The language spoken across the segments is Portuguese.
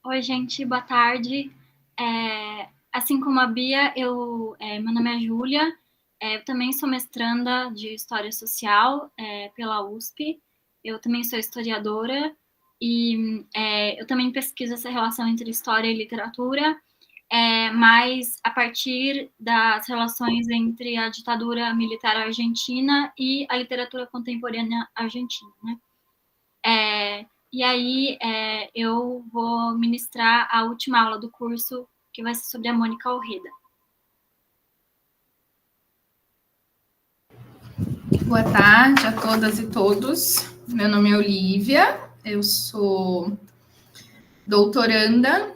Oi, gente, boa tarde. Assim como a Bia, meu nome é Júlia, eu também sou mestranda de História Social pela USP, eu também sou historiadora e eu também pesquiso essa relação entre história e literatura, mas a partir das relações entre a ditadura militar argentina e a literatura contemporânea argentina, né? E aí eu vou ministrar a última aula do curso, que vai ser sobre a Mônica Alreda. Boa tarde a todas e todos. Meu nome é Olivia, eu sou doutoranda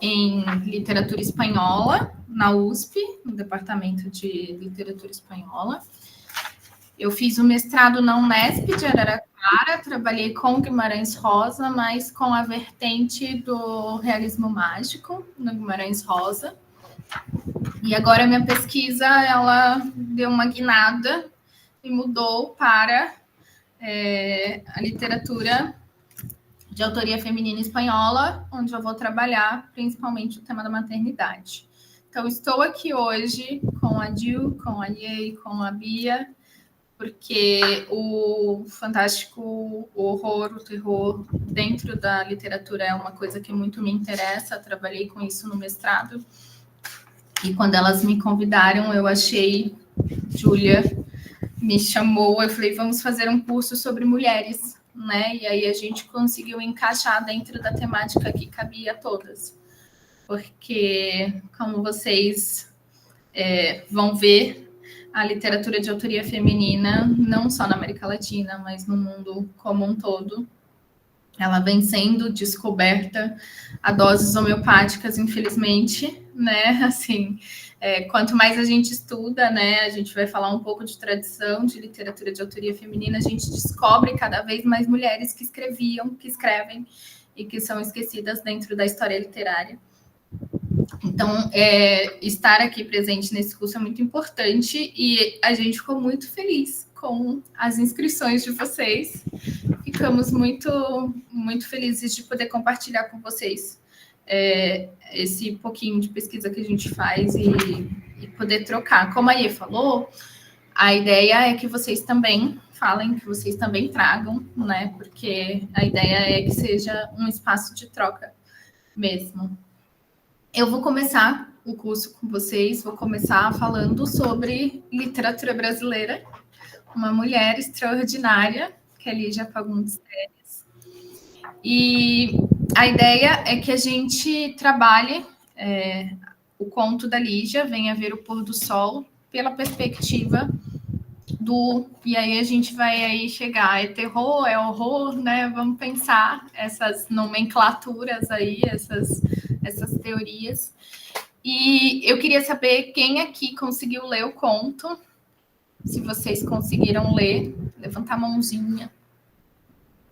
em literatura espanhola na USP, no departamento de literatura espanhola. Eu fiz o mestrado na Unesp de Araraquara, trabalhei com Guimarães Rosa, mas com a vertente do realismo mágico no Guimarães Rosa. E agora minha pesquisa, ela deu uma guinada e mudou para a literatura de autoria feminina espanhola, onde eu vou trabalhar principalmente o tema da maternidade. Então, estou aqui hoje com a Gil, com a Liei, com a Bia, porque o fantástico, o horror, o terror dentro da literatura é uma coisa que muito me interessa. Trabalhei com isso no mestrado. E quando elas me convidaram, eu achei, Júlia me chamou, eu falei, vamos fazer um curso sobre mulheres, né? E aí a gente conseguiu encaixar dentro da temática que cabia a todas. Porque, como vocês vão ver, a literatura de autoria feminina, não só na América Latina, mas no mundo como um todo, ela vem sendo descoberta a doses homeopáticas, infelizmente, né? Assim, quanto mais a gente estuda, né? A gente vai falar um pouco de tradição de literatura de autoria feminina, a gente descobre cada vez mais mulheres que escreviam, que escrevem e que são esquecidas dentro da história literária. Então, estar aqui presente nesse curso é muito importante e a gente ficou muito feliz com as inscrições de vocês. Ficamos muito, muito felizes de poder compartilhar com vocês esse pouquinho de pesquisa que a gente faz e poder trocar. Como a Iê falou, a ideia é que vocês também falem, que vocês também tragam, né? Porque a ideia é que seja um espaço de troca mesmo. Eu vou começar o curso com vocês, vou começar falando sobre literatura brasileira, uma mulher extraordinária, que é Lígia Fagundes Telles. E a ideia é que a gente trabalhe o conto da Lígia, Venha Ver o Pôr do Sol, pela perspectiva do... E aí a gente vai aí chegar, é terror, é horror, né? Vamos pensar essas nomenclaturas aí, essas teorias. E eu queria saber quem aqui conseguiu ler o conto. Se vocês conseguiram ler, levanta a mãozinha.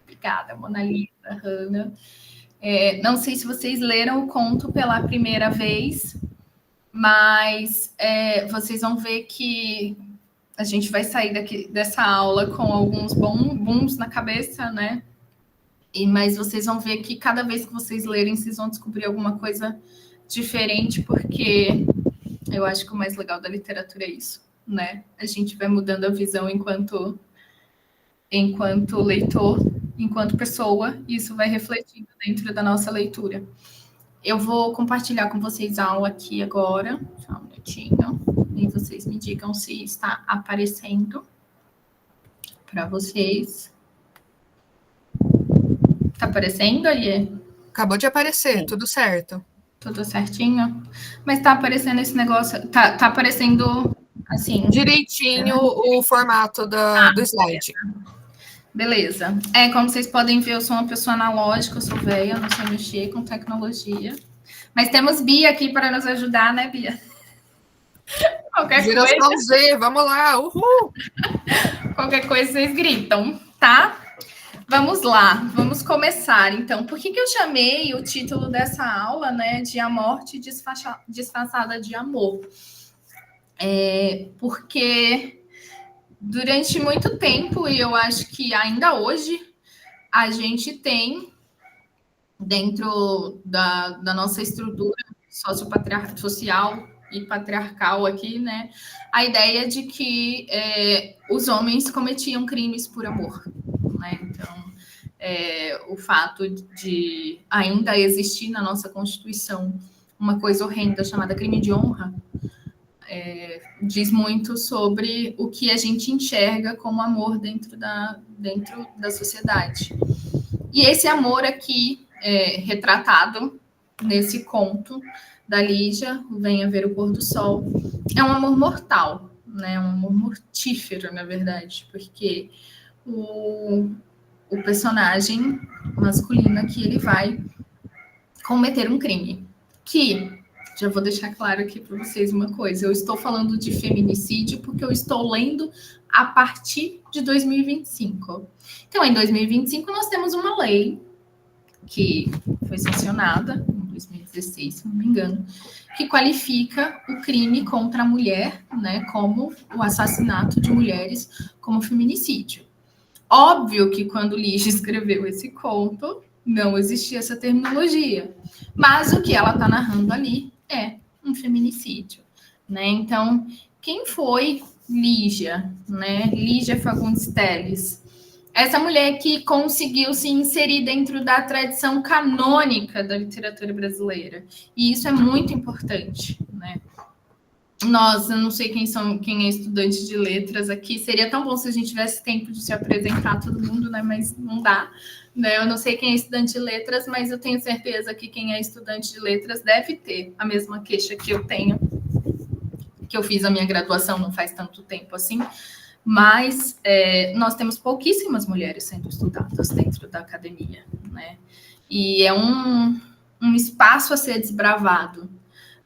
Obrigada, Mona Lisa, Hanna. Não sei se vocês leram o conto pela primeira vez, mas vocês vão ver que a gente vai sair dessa aula com alguns booms na cabeça, né? Mas vocês vão ver que cada vez que vocês lerem, vocês vão descobrir alguma coisa diferente, porque eu acho que o mais legal da literatura é isso, né? A gente vai mudando a visão enquanto leitor, enquanto pessoa, e isso vai refletindo dentro da nossa leitura. Eu vou compartilhar com vocês a aula aqui agora, só um minutinho, e vocês me digam se está aparecendo para vocês. Está aparecendo aí? Acabou de aparecer, tudo certo. Tudo certinho? Mas está aparecendo esse negócio, tá aparecendo assim... Direitinho o formato do slide. Beleza. Como vocês podem ver, eu sou uma pessoa analógica, eu sou velha, não sei mexer com tecnologia. Mas temos Bia aqui para nos ajudar, né, Bia? Qualquer Geração coisa... Z, vamos lá, uhul! Qualquer coisa vocês gritam, tá? Vamos lá, vamos começar, então. Por que eu chamei o título dessa aula, né, de A Morte Disfarçada de Amor? Porque durante muito tempo, e eu acho que ainda hoje, a gente tem dentro da nossa estrutura social e patriarcal aqui, né? A ideia de que os homens cometiam crimes por amor, né? Então, o fato de ainda existir na nossa Constituição uma coisa horrenda chamada crime de honra diz muito sobre o que a gente enxerga como amor dentro da sociedade. E esse amor aqui, retratado nesse conto da Lígia, Venha Ver o Pôr do Sol, é um amor mortal, né? Um amor mortífero, na verdade, porque o personagem masculino aqui, ele vai cometer um crime que, já vou deixar claro aqui para vocês uma coisa, eu estou falando de feminicídio porque eu estou lendo a partir de 2025. Então, em 2025, nós temos uma lei que foi sancionada em 2016, se não me engano, que qualifica o crime contra a mulher, né, como o assassinato de mulheres, como feminicídio. Óbvio que quando Lígia escreveu esse conto, não existia essa terminologia, mas o que ela está narrando ali é um feminicídio, né? Então, quem foi Lígia, né? Lígia Fagundes Telles, essa mulher que conseguiu se inserir dentro da tradição canônica da literatura brasileira, e isso é muito importante, né? Eu não sei quem é estudante de letras aqui. Seria tão bom se a gente tivesse tempo de se apresentar todo mundo, né? Mas não dá. Né? Eu não sei quem é estudante de letras, mas eu tenho certeza que quem é estudante de letras deve ter a mesma queixa que eu tenho, que eu fiz a minha graduação não faz tanto tempo assim. Mas nós temos pouquíssimas mulheres sendo estudadas dentro da academia, né? E é um espaço a ser desbravado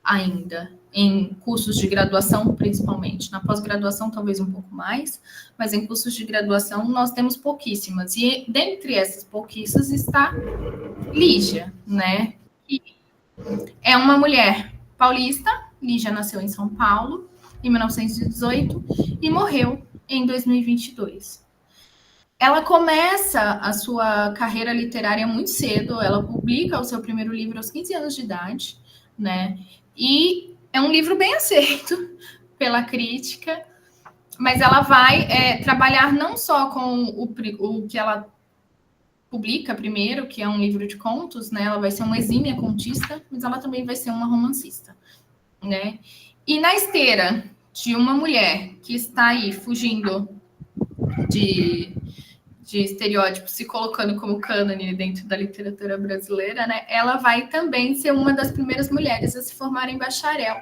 ainda, em cursos de graduação, principalmente. Na pós-graduação, talvez um pouco mais, mas em cursos de graduação nós temos pouquíssimas. E dentre essas pouquíssimas está Lígia, né? Que é uma mulher paulista. Lígia nasceu em São Paulo, em 1918, e morreu em 2022. Ela começa a sua carreira literária muito cedo. Ela publica o seu primeiro livro aos 15 anos de idade, né? E é um livro bem aceito pela crítica, mas ela vai trabalhar não só com o que ela publica primeiro, que é um livro de contos, né? Ela vai ser uma exímia contista, mas ela também vai ser uma romancista, né? E na esteira de uma mulher que está aí fugindo de estereótipos, se colocando como cânone dentro da literatura brasileira, né? Ela vai também ser uma das primeiras mulheres a se formar em bacharel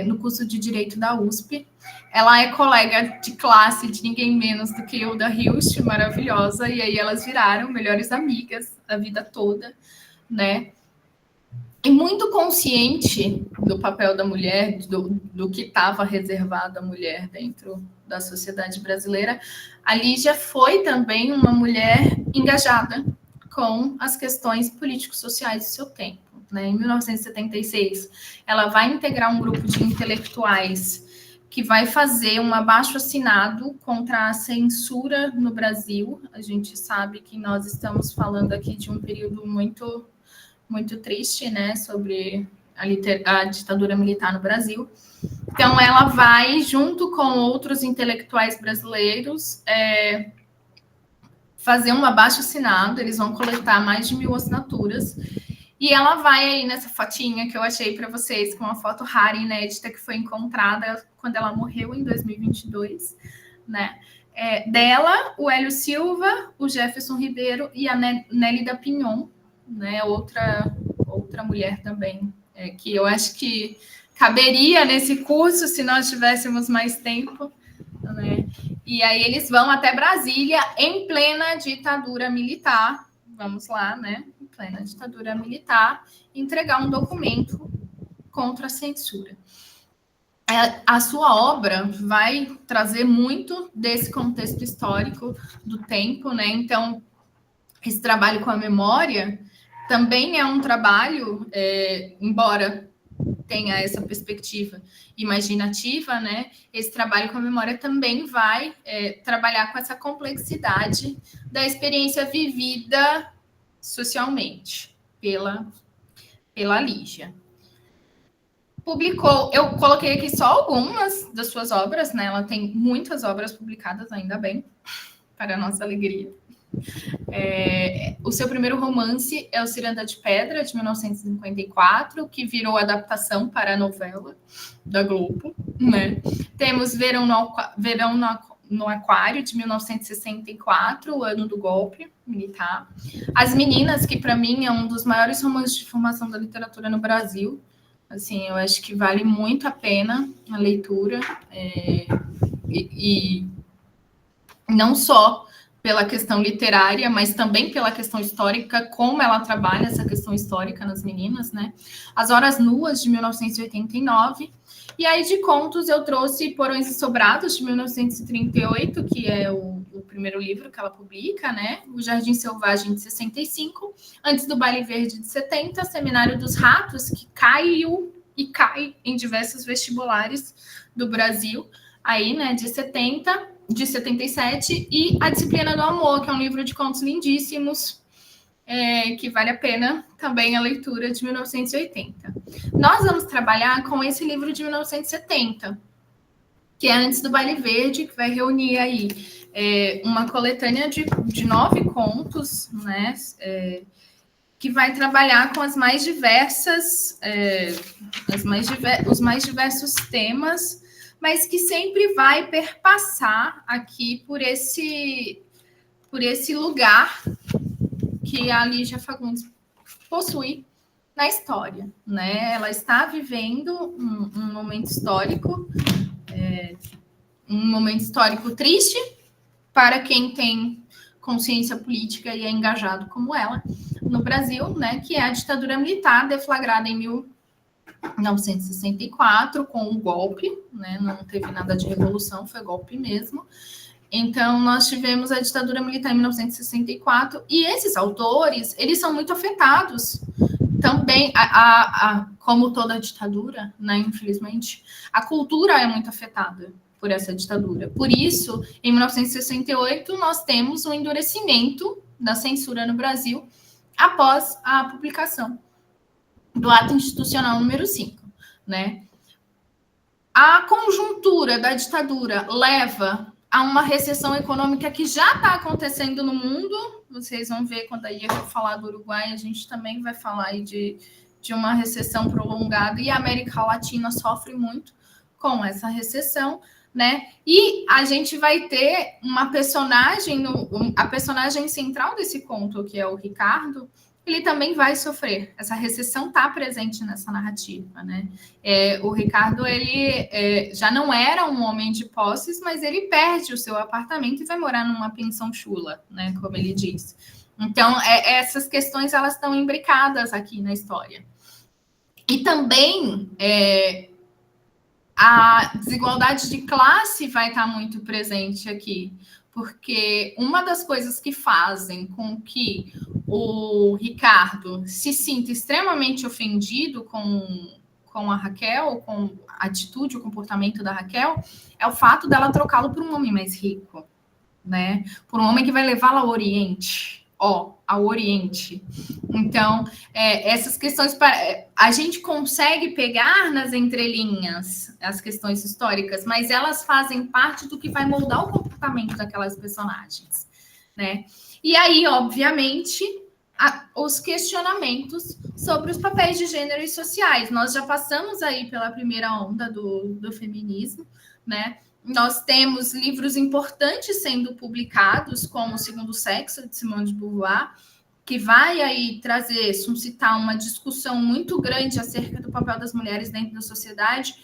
no curso de Direito da USP. Ela é colega de classe de ninguém menos do que Hilda Hilst, maravilhosa, e aí elas viraram melhores amigas a vida toda, né? E muito consciente do papel da mulher, do que estava reservado à mulher dentro da sociedade brasileira, a Lígia foi também uma mulher engajada com as questões político-sociais do seu tempo. Né? Em 1976, ela vai integrar um grupo de intelectuais que vai fazer um abaixo-assinado contra a censura no Brasil. A gente sabe que nós estamos falando aqui de um período muito triste, né, sobre a ditadura militar no Brasil. Então, ela vai, junto com outros intelectuais brasileiros, fazer um abaixo-assinado. Eles vão coletar mais de 1000 assinaturas. E ela vai aí nessa fotinha que eu achei para vocês, com uma foto rara e inédita que foi encontrada quando ela morreu em 2022, né? Dela, o Hélio Silva, o Jefferson Ribeiro e a Nélida Pinhon, né? Outra mulher também, que eu acho que caberia nesse curso se nós tivéssemos mais tempo, né? E aí eles vão até Brasília em plena ditadura militar, vamos lá, né? Em plena ditadura militar, entregar um documento contra a censura. A sua obra vai trazer muito desse contexto histórico do tempo, né? Então, esse trabalho com a memória também é um trabalho, embora tenha essa perspectiva imaginativa, né? Esse trabalho com a memória também vai trabalhar com essa complexidade da experiência vivida socialmente pela Lígia. Publicou, eu coloquei aqui só algumas das suas obras, né? Ela tem muitas obras publicadas, ainda bem, para a nossa alegria. O seu primeiro romance é o Ciranda de Pedra, de 1954, que virou adaptação para a novela da Globo, né? Temos Verão no Aquário, de 1964, o ano do golpe militar. As Meninas, que para mim é um dos maiores romances de formação da literatura no Brasil. Assim, eu acho que vale muito a pena a leitura. E não só pela questão literária, mas também pela questão histórica, como ela trabalha essa questão histórica nas meninas, né? As Horas Nuas, de 1989. E aí, de contos, eu trouxe Porões e Sobrados, de 1938, que é o primeiro livro que ela publica, né? O Jardim Selvagem, de 65. Antes do Baile Verde, de 70. Seminário dos Ratos, que caiu e cai em diversos vestibulares do Brasil, aí, né, de 70, de 77. E A Disciplina do Amor, que é um livro de contos lindíssimos, que vale a pena também a leitura, de 1980. Nós vamos trabalhar com esse livro de 1970, que é Antes do Baile Verde, que vai reunir aí uma coletânea de 9 contos, né, que vai trabalhar com as mais diversas, os mais diversos temas, mas que sempre vai perpassar aqui por esse lugar que a Lígia Fagundes possui na história, né? Ela está vivendo um momento histórico, triste para quem tem consciência política e é engajado como ela no Brasil, né? Que é a ditadura militar deflagrada em 1964 com o golpe, né? Não teve nada de revolução, foi golpe mesmo. Então, nós tivemos a ditadura militar em 1964, e esses autores, eles são muito afetados também, como toda ditadura, né, infelizmente, a cultura é muito afetada por essa ditadura. Por isso, em 1968, nós temos um endurecimento da censura no Brasil após a publicação do Ato Institucional número 5, né? A conjuntura da ditadura leva a uma recessão econômica que já está acontecendo no mundo. Vocês vão ver quando a Ia falar do Uruguai, a gente também vai falar aí de uma recessão prolongada, e a América Latina sofre muito com essa recessão, né? E a gente vai ter uma personagem, a personagem central desse conto, que é o Ricardo, ele também vai sofrer. Essa recessão está presente nessa narrativa, né? O Ricardo, ele já não era um homem de posses, mas ele perde o seu apartamento e vai morar numa pensão chula, né? Como ele diz. Então, essas questões, elas estão imbricadas aqui na história. E também a desigualdade de classe vai estar muito presente aqui, porque uma das coisas que fazem com que o Ricardo se sinta extremamente ofendido com a Raquel, com a atitude, o comportamento da Raquel, é o fato dela trocá-lo por um homem mais rico, né? Por um homem que vai levá-la ao Oriente, ao Oriente. Então, essas questões, a gente consegue pegar nas entrelinhas as questões históricas, mas elas fazem parte do que vai moldar o comportamento daquelas personagens, né? E aí, obviamente, os questionamentos sobre os papéis de gênero e sociais. Nós já passamos aí pela primeira onda do feminismo, né? Nós temos livros importantes sendo publicados, como O Segundo Sexo, de Simone de Beauvoir, que vai aí suscitar uma discussão muito grande acerca do papel das mulheres dentro da sociedade.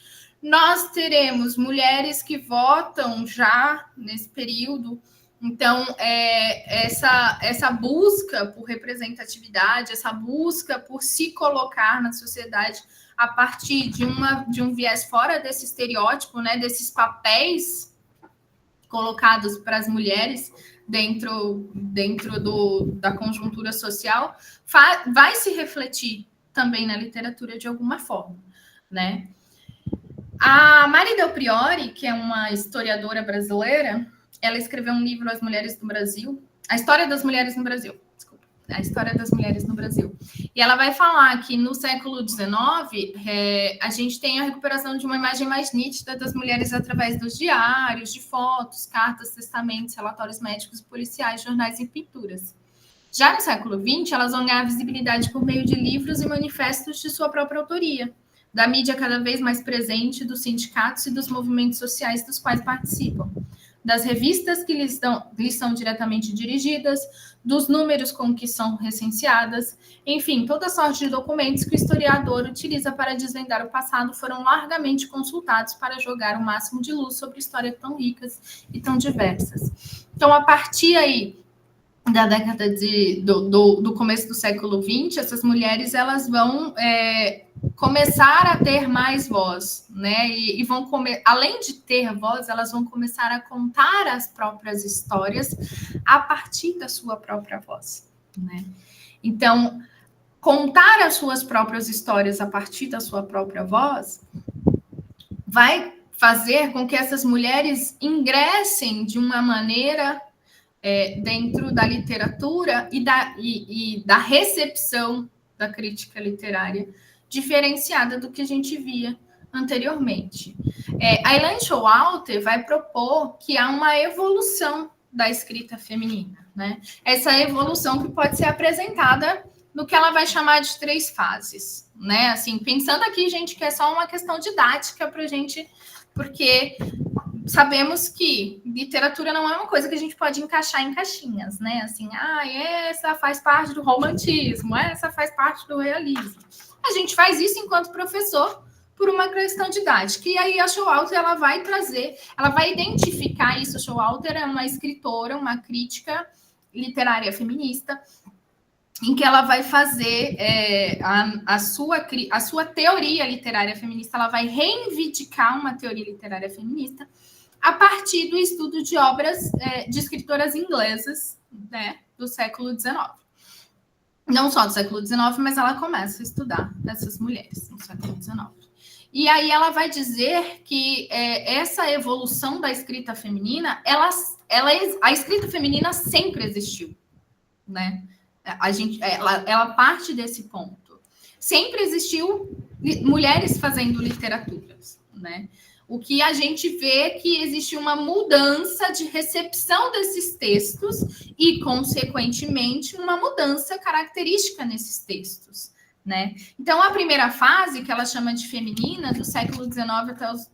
Nós teremos mulheres que votam já nesse período. Então, essa busca por representatividade, essa busca por se colocar na sociedade a partir de um viés fora desse estereótipo, né, desses papéis colocados para as mulheres dentro da conjuntura social, vai se refletir também na literatura de alguma forma, né? A Mari Del Priore, que é uma historiadora brasileira, ela escreveu um livro, As Mulheres do Brasil, a História das Mulheres no Brasil, desculpa. a história das mulheres no Brasil. E ela vai falar que no século XIX, a gente tem a recuperação de uma imagem mais nítida das mulheres através dos diários, de fotos, cartas, testamentos, relatórios médicos, policiais, jornais e pinturas. Já no século XX, elas vão ganhar visibilidade por meio de livros e manifestos de sua própria autoria, da mídia cada vez mais presente, dos sindicatos e dos movimentos sociais dos quais participam, das revistas que lhes são diretamente dirigidas, dos números com que são recenseadas, enfim, toda sorte de documentos que o historiador utiliza para desvendar o passado foram largamente consultados para jogar o máximo de luz sobre histórias tão ricas e tão diversas. Então, a partir aí da década do começo do século XX, essas mulheres elas vão começar a ter mais voz, né? E vão além de ter voz, elas vão começar a contar as próprias histórias a partir da sua própria voz, né? Então, contar as suas próprias histórias a partir da sua própria voz vai fazer com que essas mulheres ingressem de uma maneira dentro da literatura e da recepção da crítica literária diferenciada do que a gente via anteriormente. A Elaine Showalter vai propor que há uma evolução da escrita feminina, né? Essa evolução que pode ser apresentada no que ela vai chamar de 3 fases, né? Assim, pensando aqui, gente, que é só uma questão didática para a gente, porque sabemos que literatura não é uma coisa que a gente pode encaixar em caixinhas, né? Assim, essa faz parte do romantismo, essa faz parte do realismo. A gente faz isso enquanto professor por uma questão didática. E aí a Showalter, ela vai trazer, ela vai identificar isso. A Showalter é uma escritora, uma crítica literária feminista, em que ela vai fazer a sua teoria literária feminista, ela vai reivindicar uma teoria literária feminista a partir do estudo de obras de escritoras inglesas, né, do século XIX. Não só do século XIX, mas ela começa a estudar essas mulheres no século XIX. E aí ela vai dizer que essa evolução da escrita feminina, a escrita feminina sempre existiu, né? Ela parte desse ponto. Sempre existiu mulheres fazendo literaturas, né? O que a gente vê é que existe uma mudança de recepção desses textos e, consequentemente, uma mudança característica nesses textos, né? Então, a primeira fase, que ela chama de feminina, do século XIX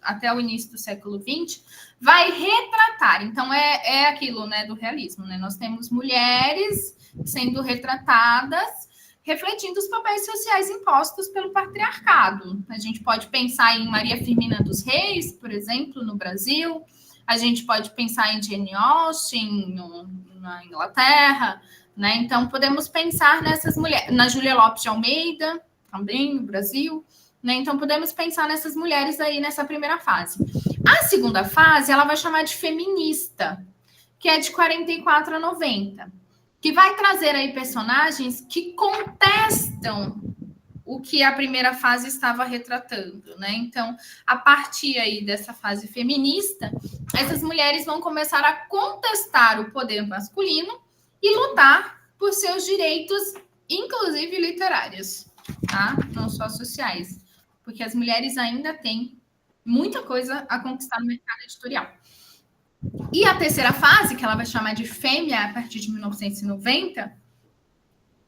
até o início do século XX, vai retratar. Então, é aquilo, né, do realismo, né? Nós temos mulheres sendo retratadas refletindo os papéis sociais impostos pelo patriarcado. A gente pode pensar em Maria Firmina dos Reis, por exemplo, no Brasil. A gente pode pensar em Jane Austen, na Inglaterra, né? Então, podemos pensar nessas mulheres, na Júlia Lopes de Almeida, também no Brasil, né? Então, podemos pensar nessas mulheres aí nessa primeira fase. A segunda fase, ela vai chamar de feminista, que é de 44 a 90. Que vai trazer aí personagens que contestam o que a primeira fase estava retratando, né? Então, a partir aí dessa fase feminista, essas mulheres vão começar a contestar o poder masculino e lutar por seus direitos, inclusive literários, tá? Não só sociais, porque as mulheres ainda têm muita coisa a conquistar no mercado editorial. E a terceira fase, que ela vai chamar de fêmea, a partir de 1990,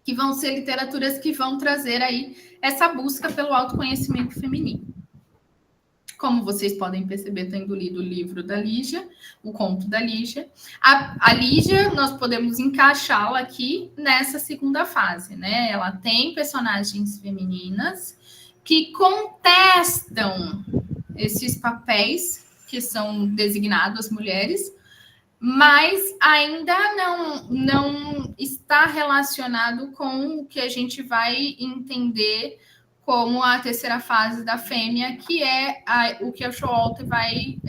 que vão ser literaturas que vão trazer aí essa busca pelo autoconhecimento feminino. Como vocês podem perceber, tendo lido o livro da Lígia, o conto da Lígia, a Lígia, nós podemos encaixá-la aqui nessa segunda fase, né? Ela tem personagens femininas que contestam esses papéis que são designados mulheres, mas ainda não está relacionado com o que a gente vai entender como a terceira fase da fêmea, que é o que a Showalter vai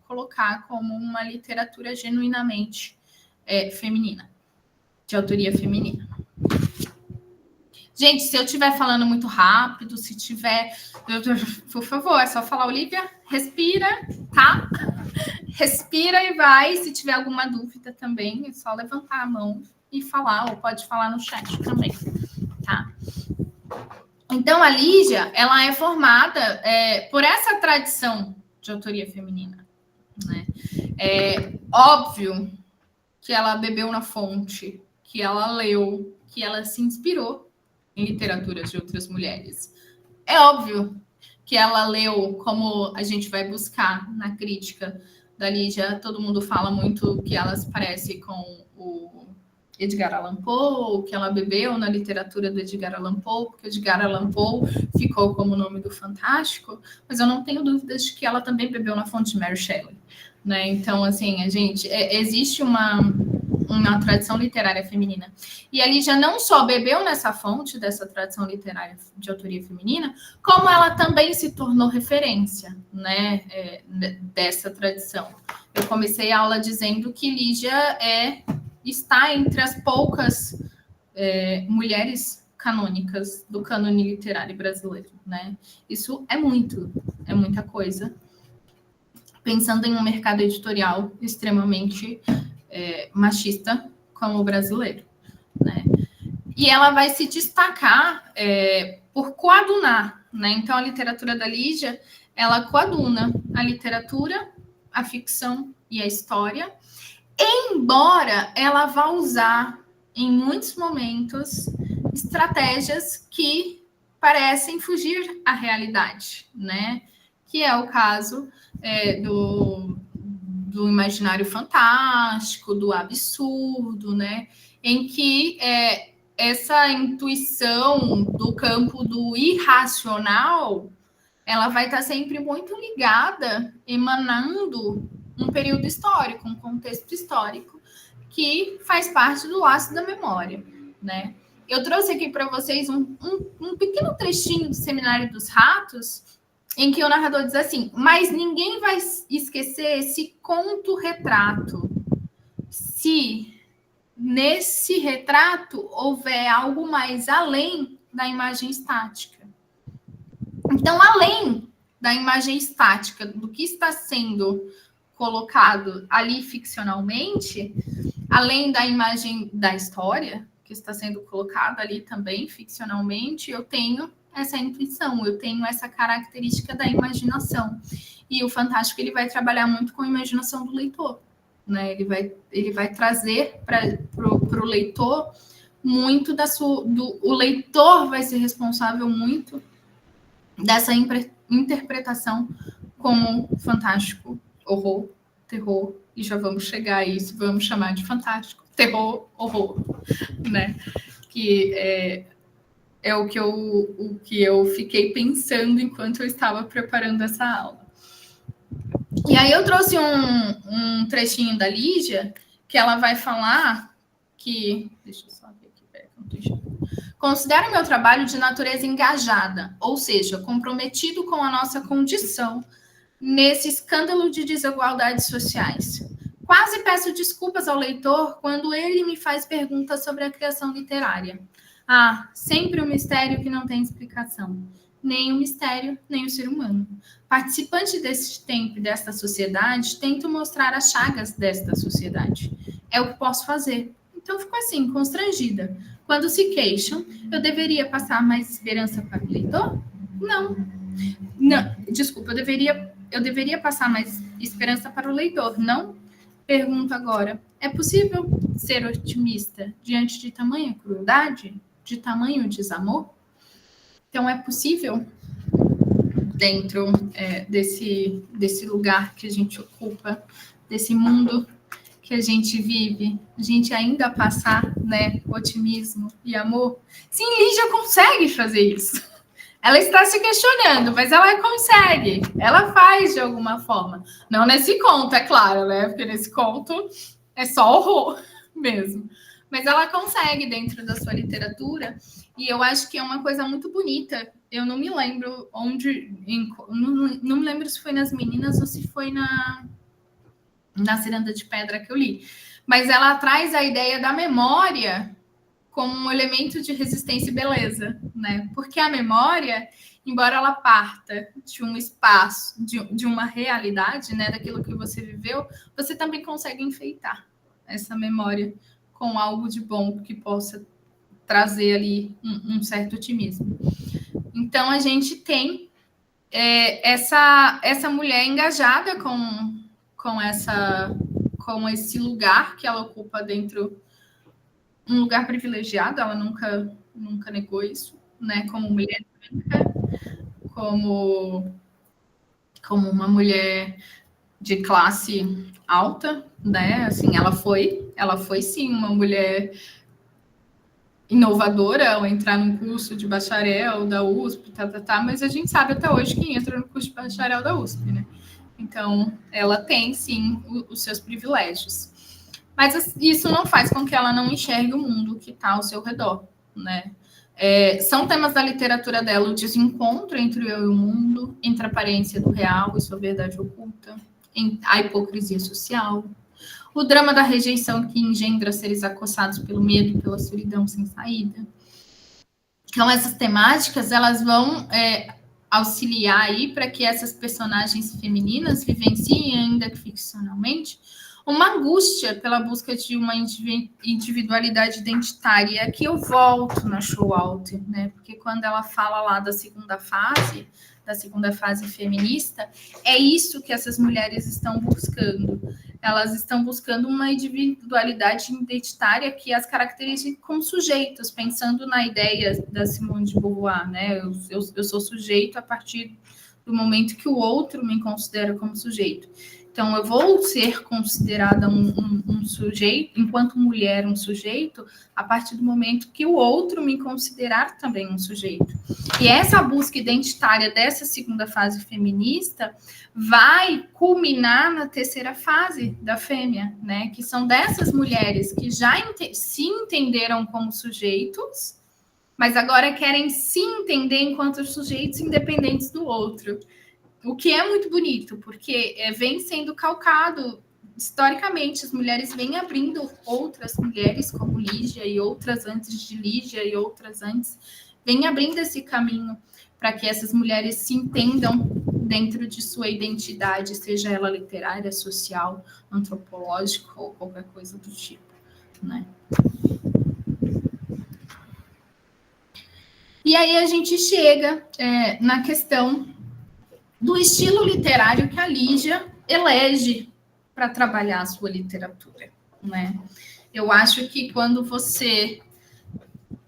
colocar como uma literatura genuinamente feminina, de autoria feminina. Gente, se eu estiver falando muito rápido, se tiver... Por favor, é só falar, Olivia, respira, tá? Respira e vai. Se tiver alguma dúvida também, é só levantar a mão e falar, ou pode falar no chat também, tá? Então, a Lígia, ela é formada por essa tradição de autoria feminina, né? É óbvio que ela bebeu na fonte, que ela leu, que ela se inspirou em literaturas de outras mulheres. É óbvio que ela leu, como a gente vai buscar na crítica da Lígia, todo mundo fala muito que ela se parece com o Edgar Allan Poe, que ela bebeu na literatura do Edgar Allan Poe, porque Edgar Allan Poe ficou como o nome do fantástico, mas eu não tenho dúvidas de que ela também bebeu na fonte de Mary Shelley, né? Então, assim, existe uma tradição literária feminina. E a Lígia não só bebeu nessa fonte dessa tradição literária de autoria feminina, como ela também se tornou referência, né, dessa tradição. Eu comecei a aula dizendo que Lígia está entre as poucas mulheres canônicas do cânone literário brasileiro, né? Isso é muita coisa. Pensando em um mercado editorial extremamente machista como o brasileiro, né? E ela vai se destacar por coadunar, né? Então, a literatura da Lígia, ela coaduna a literatura, a ficção e a história, embora ela vá usar, em muitos momentos, estratégias que parecem fugir à realidade, né? Que é o caso do imaginário fantástico, do absurdo, né? Em que essa intuição do campo do irracional, ela vai estar sempre muito ligada, emanando um período histórico, um contexto histórico, que faz parte do laço da memória, né? Eu trouxe aqui para vocês um pequeno trechinho do Seminário dos Ratos, em que o narrador diz assim: mas ninguém vai esquecer esse conto-retrato se nesse retrato houver algo mais além da imagem estática. Então, além da imagem estática, do que está sendo colocado ali ficcionalmente, além da imagem da história, que está sendo colocada ali também ficcionalmente, eu tenho essa intuição, eu tenho essa característica da imaginação. E o fantástico, ele vai trabalhar muito com a imaginação do leitor, né? Ele vai trazer para o leitor muito o leitor vai ser responsável muito dessa interpretação como fantástico, horror, terror, e já vamos chegar a isso, vamos chamar de fantástico, terror, horror, né? Que é o que eu fiquei pensando enquanto eu estava preparando essa aula. E aí eu trouxe um trechinho da Lígia, que ela vai falar que... Deixa eu só ver aqui, peraí, que eu não tô enxergando. Considero meu trabalho de natureza engajada, ou seja, comprometido com a nossa condição nesse escândalo de desigualdades sociais. Quase peço desculpas ao leitor quando ele me faz perguntas sobre a criação literária. Ah, sempre um mistério que não tem explicação. Nem o mistério, nem o ser humano. Participante desse tempo e desta sociedade, tento mostrar as chagas desta sociedade. É o que posso fazer. Então, fico assim, constrangida. Quando se queixam, eu deveria passar mais esperança para o leitor? Não. Desculpa, eu deveria passar mais esperança para o leitor, não? Pergunto agora, é possível ser otimista diante de tamanha crueldade? De tamanho desamor? Então, é possível, dentro desse lugar que a gente ocupa, desse mundo que a gente vive, a gente ainda passar, né, otimismo e amor? Sim, Lígia consegue fazer isso. Ela está se questionando, mas ela consegue. Ela faz de alguma forma. Não nesse conto, é claro, né? Porque nesse conto é só horror mesmo. Mas ela consegue dentro da sua literatura. E eu acho que é uma coisa muito bonita. Eu não me lembro onde... Não me lembro se foi nas Meninas ou se foi na Ciranda de Pedra que eu li. Mas ela traz a ideia da memória como um elemento de resistência e beleza, né? Porque a memória, embora ela parta de um espaço, de uma realidade, né? Daquilo que você viveu, você também consegue enfeitar essa memória com algo de bom que possa trazer ali um certo otimismo. Então, a gente tem essa mulher engajada com esse lugar que ela ocupa dentro, um lugar privilegiado, ela nunca negou isso, né? Como mulher branca, como uma mulher de classe alta, né? Assim, ela foi sim uma mulher inovadora ao entrar num curso de bacharel da USP, mas a gente sabe até hoje quem entra no curso de bacharel da USP, né? Então, ela tem, sim, os seus privilégios. Mas isso não faz com que ela não enxergue o mundo que está ao seu redor, né? São temas da literatura dela, o desencontro entre eu e o mundo, entre a aparência do real e sua verdade oculta, a hipocrisia social, o drama da rejeição que engendra seres acossados pelo medo e pela solidão sem saída. Então, essas temáticas, elas vão auxiliar aí para que essas personagens femininas vivenciem, ainda que ficcionalmente, uma angústia pela busca de uma individualidade identitária. E aqui eu volto na Showalter, né? Porque quando ela fala lá da segunda fase feminista, é isso que essas mulheres estão buscando. Elas estão buscando uma individualidade identitária que as caracterize como sujeitos, pensando na ideia da Simone de Beauvoir, né? Eu sou sujeito a partir do momento que o outro me considera como sujeito. Então, eu vou ser considerada um sujeito, enquanto mulher, um sujeito, a partir do momento que o outro me considerar também um sujeito. E essa busca identitária dessa segunda fase feminista vai culminar na terceira fase da fêmea, né? Que são dessas mulheres que já se entenderam como sujeitos, mas agora querem se entender enquanto sujeitos independentes do outro. O que é muito bonito, porque vem sendo calcado historicamente, as mulheres vêm abrindo outras mulheres, como Lígia e outras antes de Lígia e outras antes, vêm abrindo esse caminho para que essas mulheres se entendam dentro de sua identidade, seja ela literária, social, antropológica ou qualquer coisa do tipo, né? E aí a gente chega na questão do estilo literário que a Lígia elege para trabalhar a sua literatura, né? Eu acho que quando você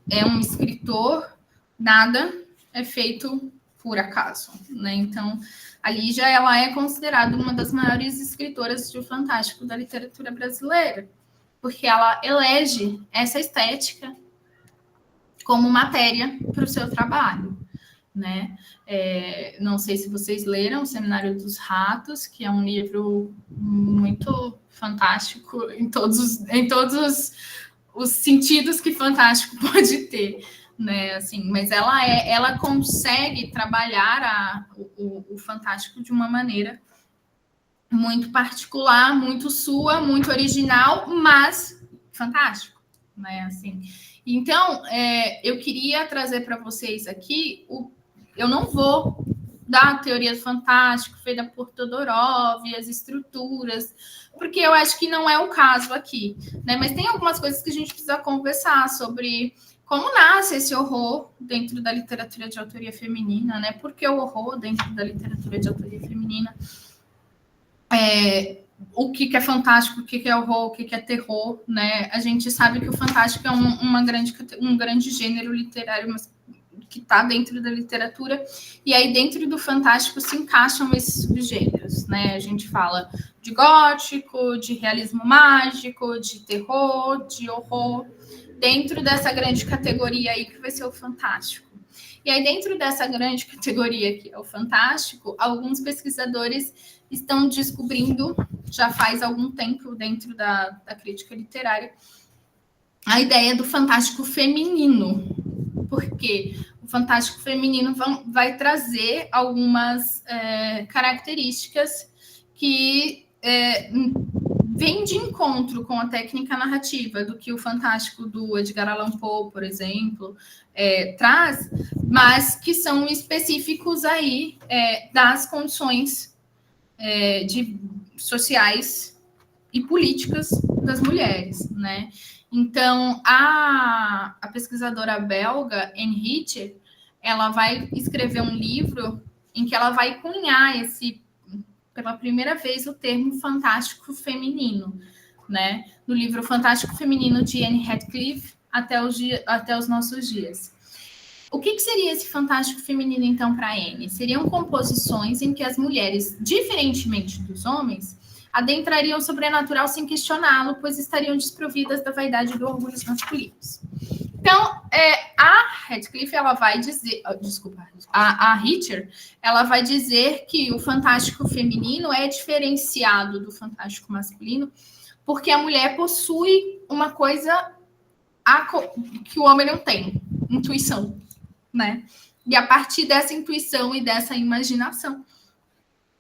é um escritor, nada é feito por acaso, né? Então, a Lígia, ela é considerada uma das maiores escritoras de fantástico da literatura brasileira, porque ela elege essa estética como matéria para o seu trabalho, né? Não sei se vocês leram O Seminário dos Ratos, que é um livro muito fantástico em todos os sentidos que fantástico pode ter, né? Assim, mas ela consegue trabalhar o fantástico de uma maneira muito particular, muito sua, muito original, mas fantástico, né? Assim, então, eu queria trazer para vocês aqui eu não vou dar a teoria do fantástico feita por Todorov e as estruturas, porque eu acho que não é o caso aqui, né? Mas tem algumas coisas que a gente precisa conversar sobre como nasce esse horror dentro da literatura de autoria feminina, né? Por que o horror dentro da literatura de autoria feminina? O que é fantástico, o que é horror, o que é terror, né? A gente sabe que o fantástico é um grande gênero literário, mas que está dentro da literatura, e aí dentro do fantástico se encaixam esses subgêneros, né? A gente fala de gótico, de realismo mágico, de terror, de horror, dentro dessa grande categoria aí que vai ser o fantástico. E aí dentro dessa grande categoria que é o fantástico, alguns pesquisadores estão descobrindo, já faz algum tempo dentro da crítica literária, a ideia do fantástico feminino, porque o fantástico feminino vai trazer algumas características que vêm de encontro com a técnica narrativa do que o fantástico do Edgar Allan Poe, por exemplo, traz, mas que são específicos aí das condições sociais e políticas das mulheres, né? Então, a pesquisadora belga, Anne Richter, ela vai escrever um livro em que ela vai cunhar pela primeira vez, o termo fantástico feminino, né? No livro Fantástico Feminino, de Anne Radcliffe, até os nossos dias. O que seria esse fantástico feminino, então, para a Anne? Seriam composições em que as mulheres, diferentemente dos homens, adentrariam o sobrenatural sem questioná-lo, pois estariam desprovidas da vaidade e do orgulho masculinos. Então, a Radcliffe, ela vai dizer... Desculpa, a Richter, ela vai dizer que o fantástico feminino é diferenciado do fantástico masculino porque a mulher possui uma coisa que o homem não tem, intuição, né? E a partir dessa intuição e dessa imaginação,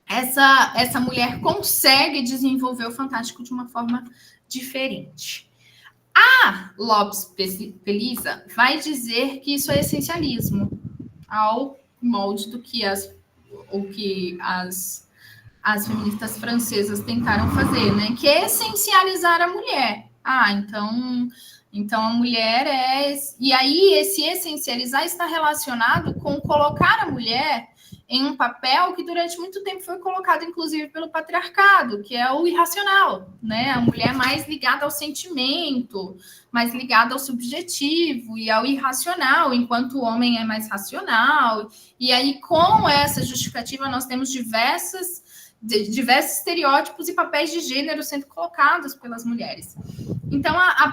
essa mulher consegue desenvolver o fantástico de uma forma diferente. A Lopes Peliza vai dizer que isso é essencialismo, ao molde do que as feministas francesas tentaram fazer, né? Que é essencializar a mulher. Então a mulher é... E aí, esse essencializar está relacionado com colocar a mulher em um papel que durante muito tempo foi colocado, inclusive, pelo patriarcado, que é o irracional, né? A mulher mais ligada ao sentimento, mais ligada ao subjetivo e ao irracional, enquanto o homem é mais racional. E aí, com essa justificativa, nós temos diversos estereótipos e papéis de gênero sendo colocados pelas mulheres. Então, a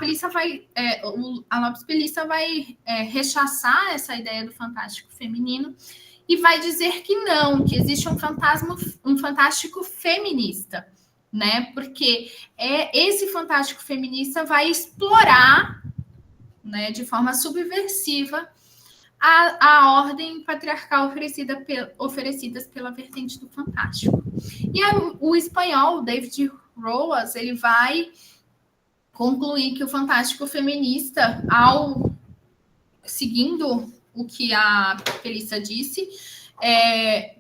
Lopes Peliza vai rechaçar essa ideia do fantástico feminino e vai dizer que não, que existe um fantástico feminista, né? Porque esse fantástico feminista vai explorar, né, de forma subversiva a ordem patriarcal oferecidas pela vertente do fantástico. E o espanhol, David Roas, ele vai concluir que o fantástico feminista, seguindo o que a Felissa disse,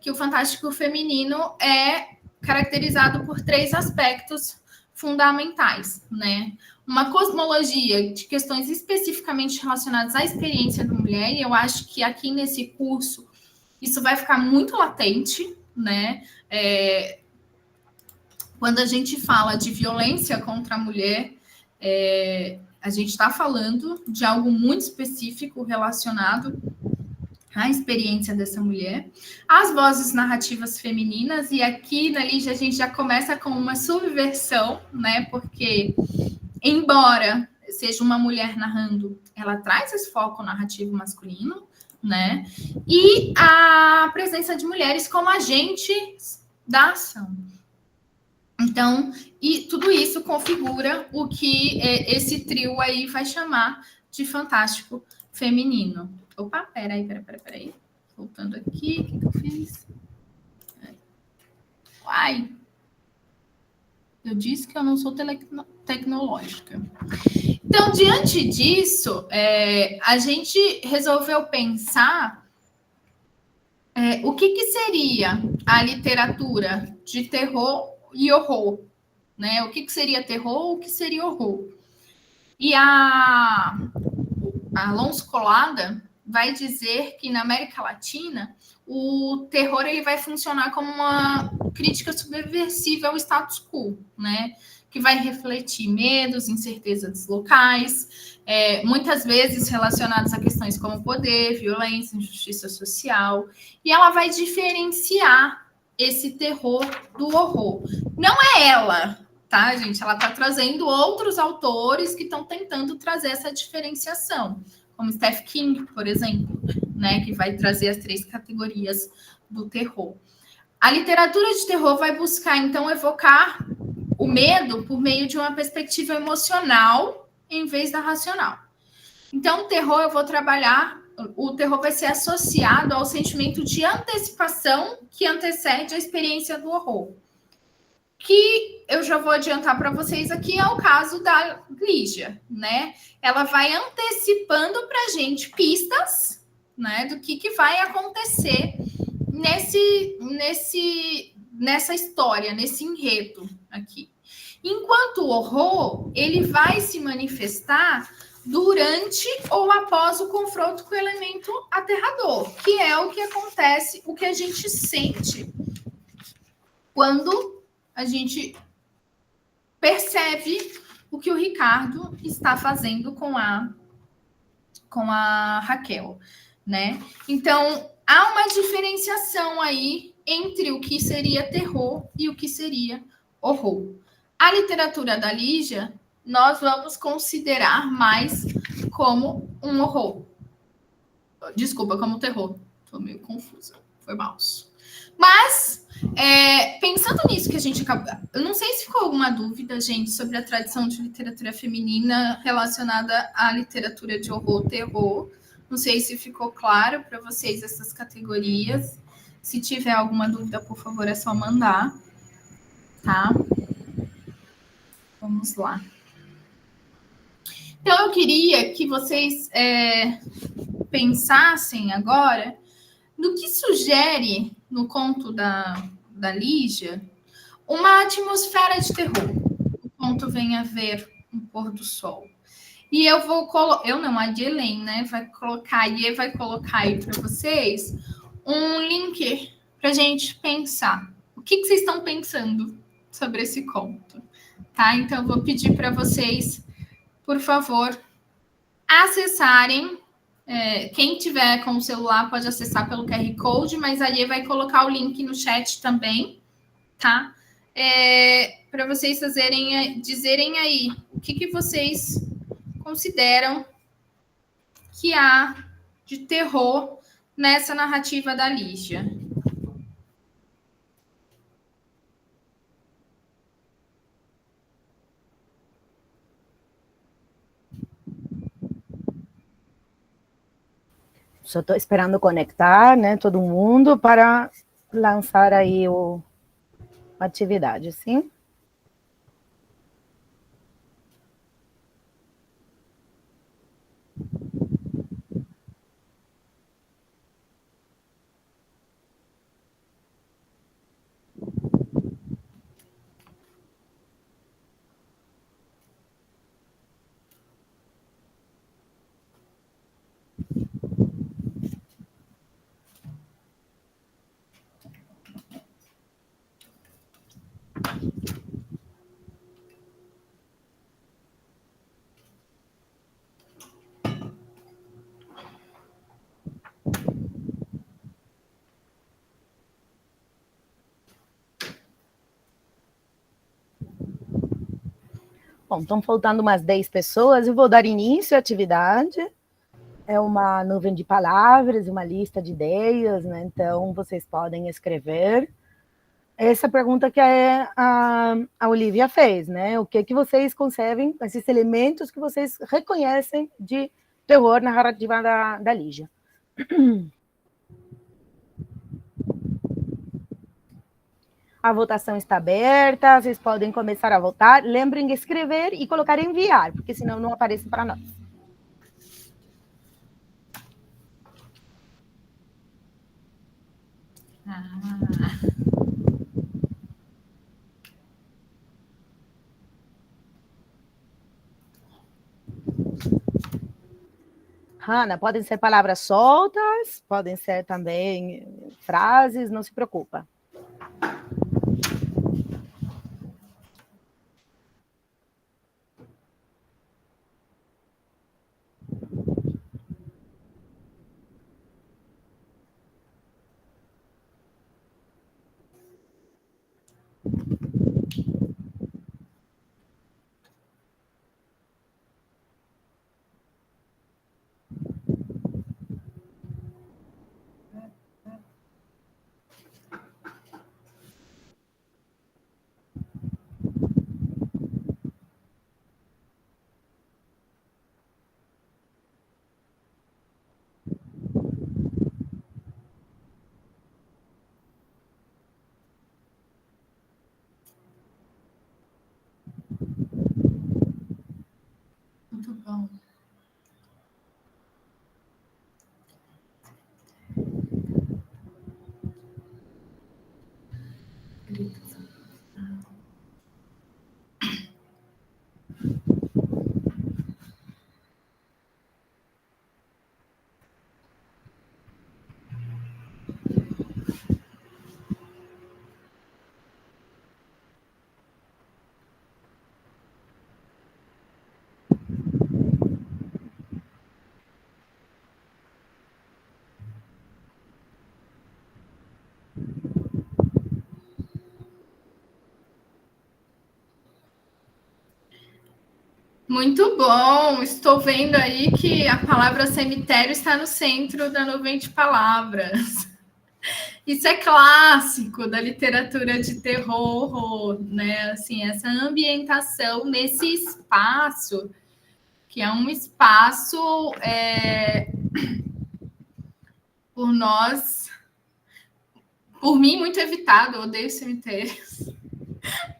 que o fantástico feminino é caracterizado por 3 aspectos fundamentais, né? Uma cosmologia de questões especificamente relacionadas à experiência da mulher, e eu acho que aqui nesse curso isso vai ficar muito latente, né? Quando a gente fala de violência contra a mulher, a gente está falando de algo muito específico relacionado à experiência dessa mulher. As vozes narrativas femininas, e aqui na Lígia a gente já começa com uma subversão, né? Porque, embora seja uma mulher narrando, ela traz esse foco narrativo masculino, né? E a presença de mulheres como agentes da ação. Então, e tudo isso configura o que esse trio aí vai chamar de fantástico feminino. Opa, peraí. Voltando aqui, o que eu fiz? Uai! Eu disse que eu não sou tecnológica. Então, diante disso, a gente resolveu pensar o que seria a literatura de terror e horror, né? O que seria terror, o que seria horror. E a Alonso Collada vai dizer que na América Latina o terror ele vai funcionar como uma crítica subversiva ao status quo, né? Que vai refletir medos, incertezas locais, muitas vezes relacionados a questões como poder, violência, injustiça social, e ela vai diferenciar esse terror do horror. Não é ela, tá, gente? Ela está trazendo outros autores que estão tentando trazer essa diferenciação, como Stephen King, por exemplo, né, que vai trazer as 3 categorias do terror. A literatura de terror vai buscar, então, evocar o medo por meio de uma perspectiva emocional em vez da racional. Então, o terror vai ser associado ao sentimento de antecipação que antecede a experiência do horror. Que eu já vou adiantar para vocês aqui é o caso da Lígia, né? Ela vai antecipando para a gente pistas, né, do que vai acontecer nessa história, nesse enredo aqui. Enquanto o horror, ele vai se manifestar durante ou após o confronto com o elemento aterrador, que é o que acontece, o que a gente sente quando a gente percebe o que o Ricardo está fazendo com a Raquel, né? Então, há uma diferenciação aí entre o que seria terror e o que seria horror. A literatura da Lígia, nós vamos considerar mais como um horror. Desculpa, como terror. Estou meio confusa. Foi mouse. Mas, pensando nisso que a gente acabou... Eu não sei se ficou alguma dúvida, gente, sobre a tradição de literatura feminina relacionada à literatura de horror, terror. Não sei se ficou claro para vocês essas categorias. Se tiver alguma dúvida, por favor, é só mandar. Tá? Vamos lá. Então, eu queria que vocês pensassem agora no que sugere no conto da Lígia uma atmosfera de terror. O conto vem a ver um pôr do sol. E eu vou colocar, eu não, a Dielen, né? Vai colocar, e vai colocar aí para vocês um link para a gente pensar. O que vocês estão pensando sobre esse conto? Tá? Então, eu vou pedir para vocês, por favor, acessarem. Quem tiver com o celular pode acessar pelo QR Code, mas aí vai colocar o link no chat também, tá? Para vocês dizerem aí o que vocês consideram que há de terror nessa narrativa da Lígia. Só estou esperando conectar, né, todo mundo para lançar aí a atividade, sim? Bom, estão faltando umas 10 pessoas, eu vou dar início à atividade. É uma nuvem de palavras, uma lista de ideias, né? Então, vocês podem escrever. Essa pergunta que a Olivia fez, né? O que vocês concebem, esses elementos que vocês reconhecem de terror narrativa da Lígia. A votação está aberta, vocês podem começar a votar. Lembrem de escrever e colocar enviar, porque senão não aparece para nós. Hanna, podem ser palavras soltas, podem ser também frases, não se preocupa. Muito bom. Muito bom! Estou vendo aí que a palavra cemitério está no centro da nuvem de palavras. Isso é clássico da literatura de terror, né? Assim, essa ambientação nesse espaço, que é um espaço por mim, muito evitado. Eu odeio cemitérios.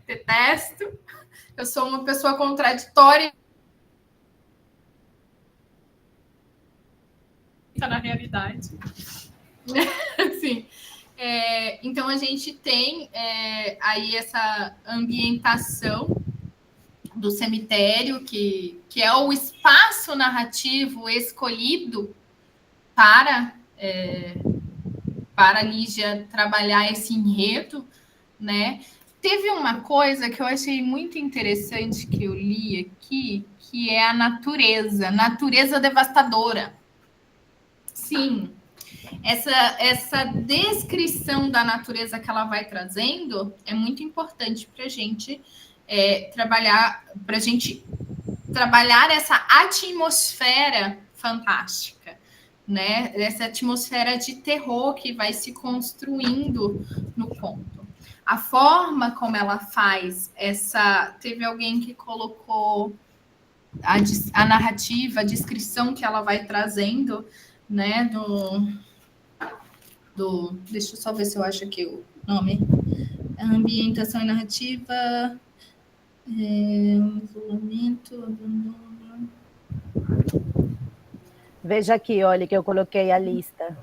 Detesto. Eu sou uma pessoa contraditória na realidade. Assim, então a gente tem aí essa ambientação do cemitério, que é o espaço narrativo escolhido para Lígia trabalhar esse enredo, né? Teve uma coisa que eu achei muito interessante que eu li aqui, que é a natureza devastadora. Sim, essa descrição da natureza que ela vai trazendo é muito importante para a gente trabalhar essa atmosfera fantástica, né? Essa atmosfera de terror que vai se construindo no conto. A forma como ela faz teve alguém que colocou a narrativa, a descrição que ela vai trazendo, né, deixa eu só ver se eu acho aqui o nome. Ambientação e narrativa, isolamento, abandono. Veja aqui, olha, que eu coloquei a lista.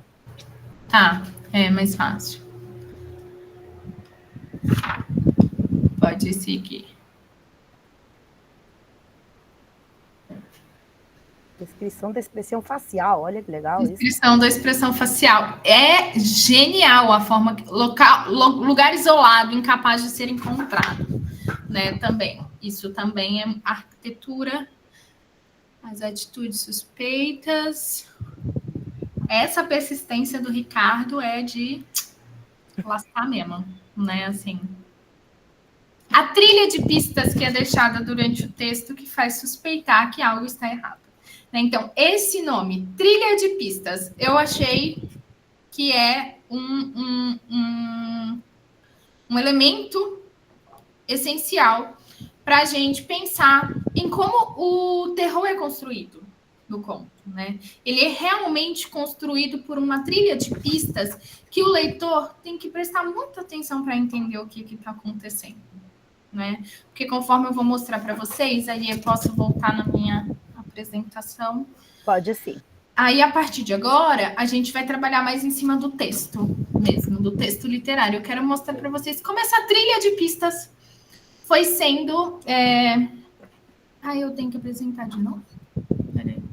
Tá, é mais fácil. Pode seguir. Descrição da expressão facial, olha que legal isso. Descrição da expressão facial. É genial a forma lugar isolado, incapaz de ser encontrado, né? Também. Isso também é arquitetura. As atitudes suspeitas. Essa persistência do Ricardo é de lascar mesmo, né? Assim. A trilha de pistas que é deixada durante o texto que faz suspeitar que algo está errado. Então, esse nome, trilha de pistas, eu achei que é um elemento essencial para a gente pensar em como o terror é construído no conto, né? Ele é realmente construído por uma trilha de pistas que o leitor tem que prestar muita atenção para entender o que está acontecendo, né? Porque conforme eu vou mostrar para vocês, aí eu posso voltar na minha apresentação. Pode sim. Aí, a partir de agora, a gente vai trabalhar mais em cima do texto mesmo, do texto literário. Eu quero mostrar para vocês como essa trilha de pistas foi sendo... eu tenho que apresentar de novo? Peraí.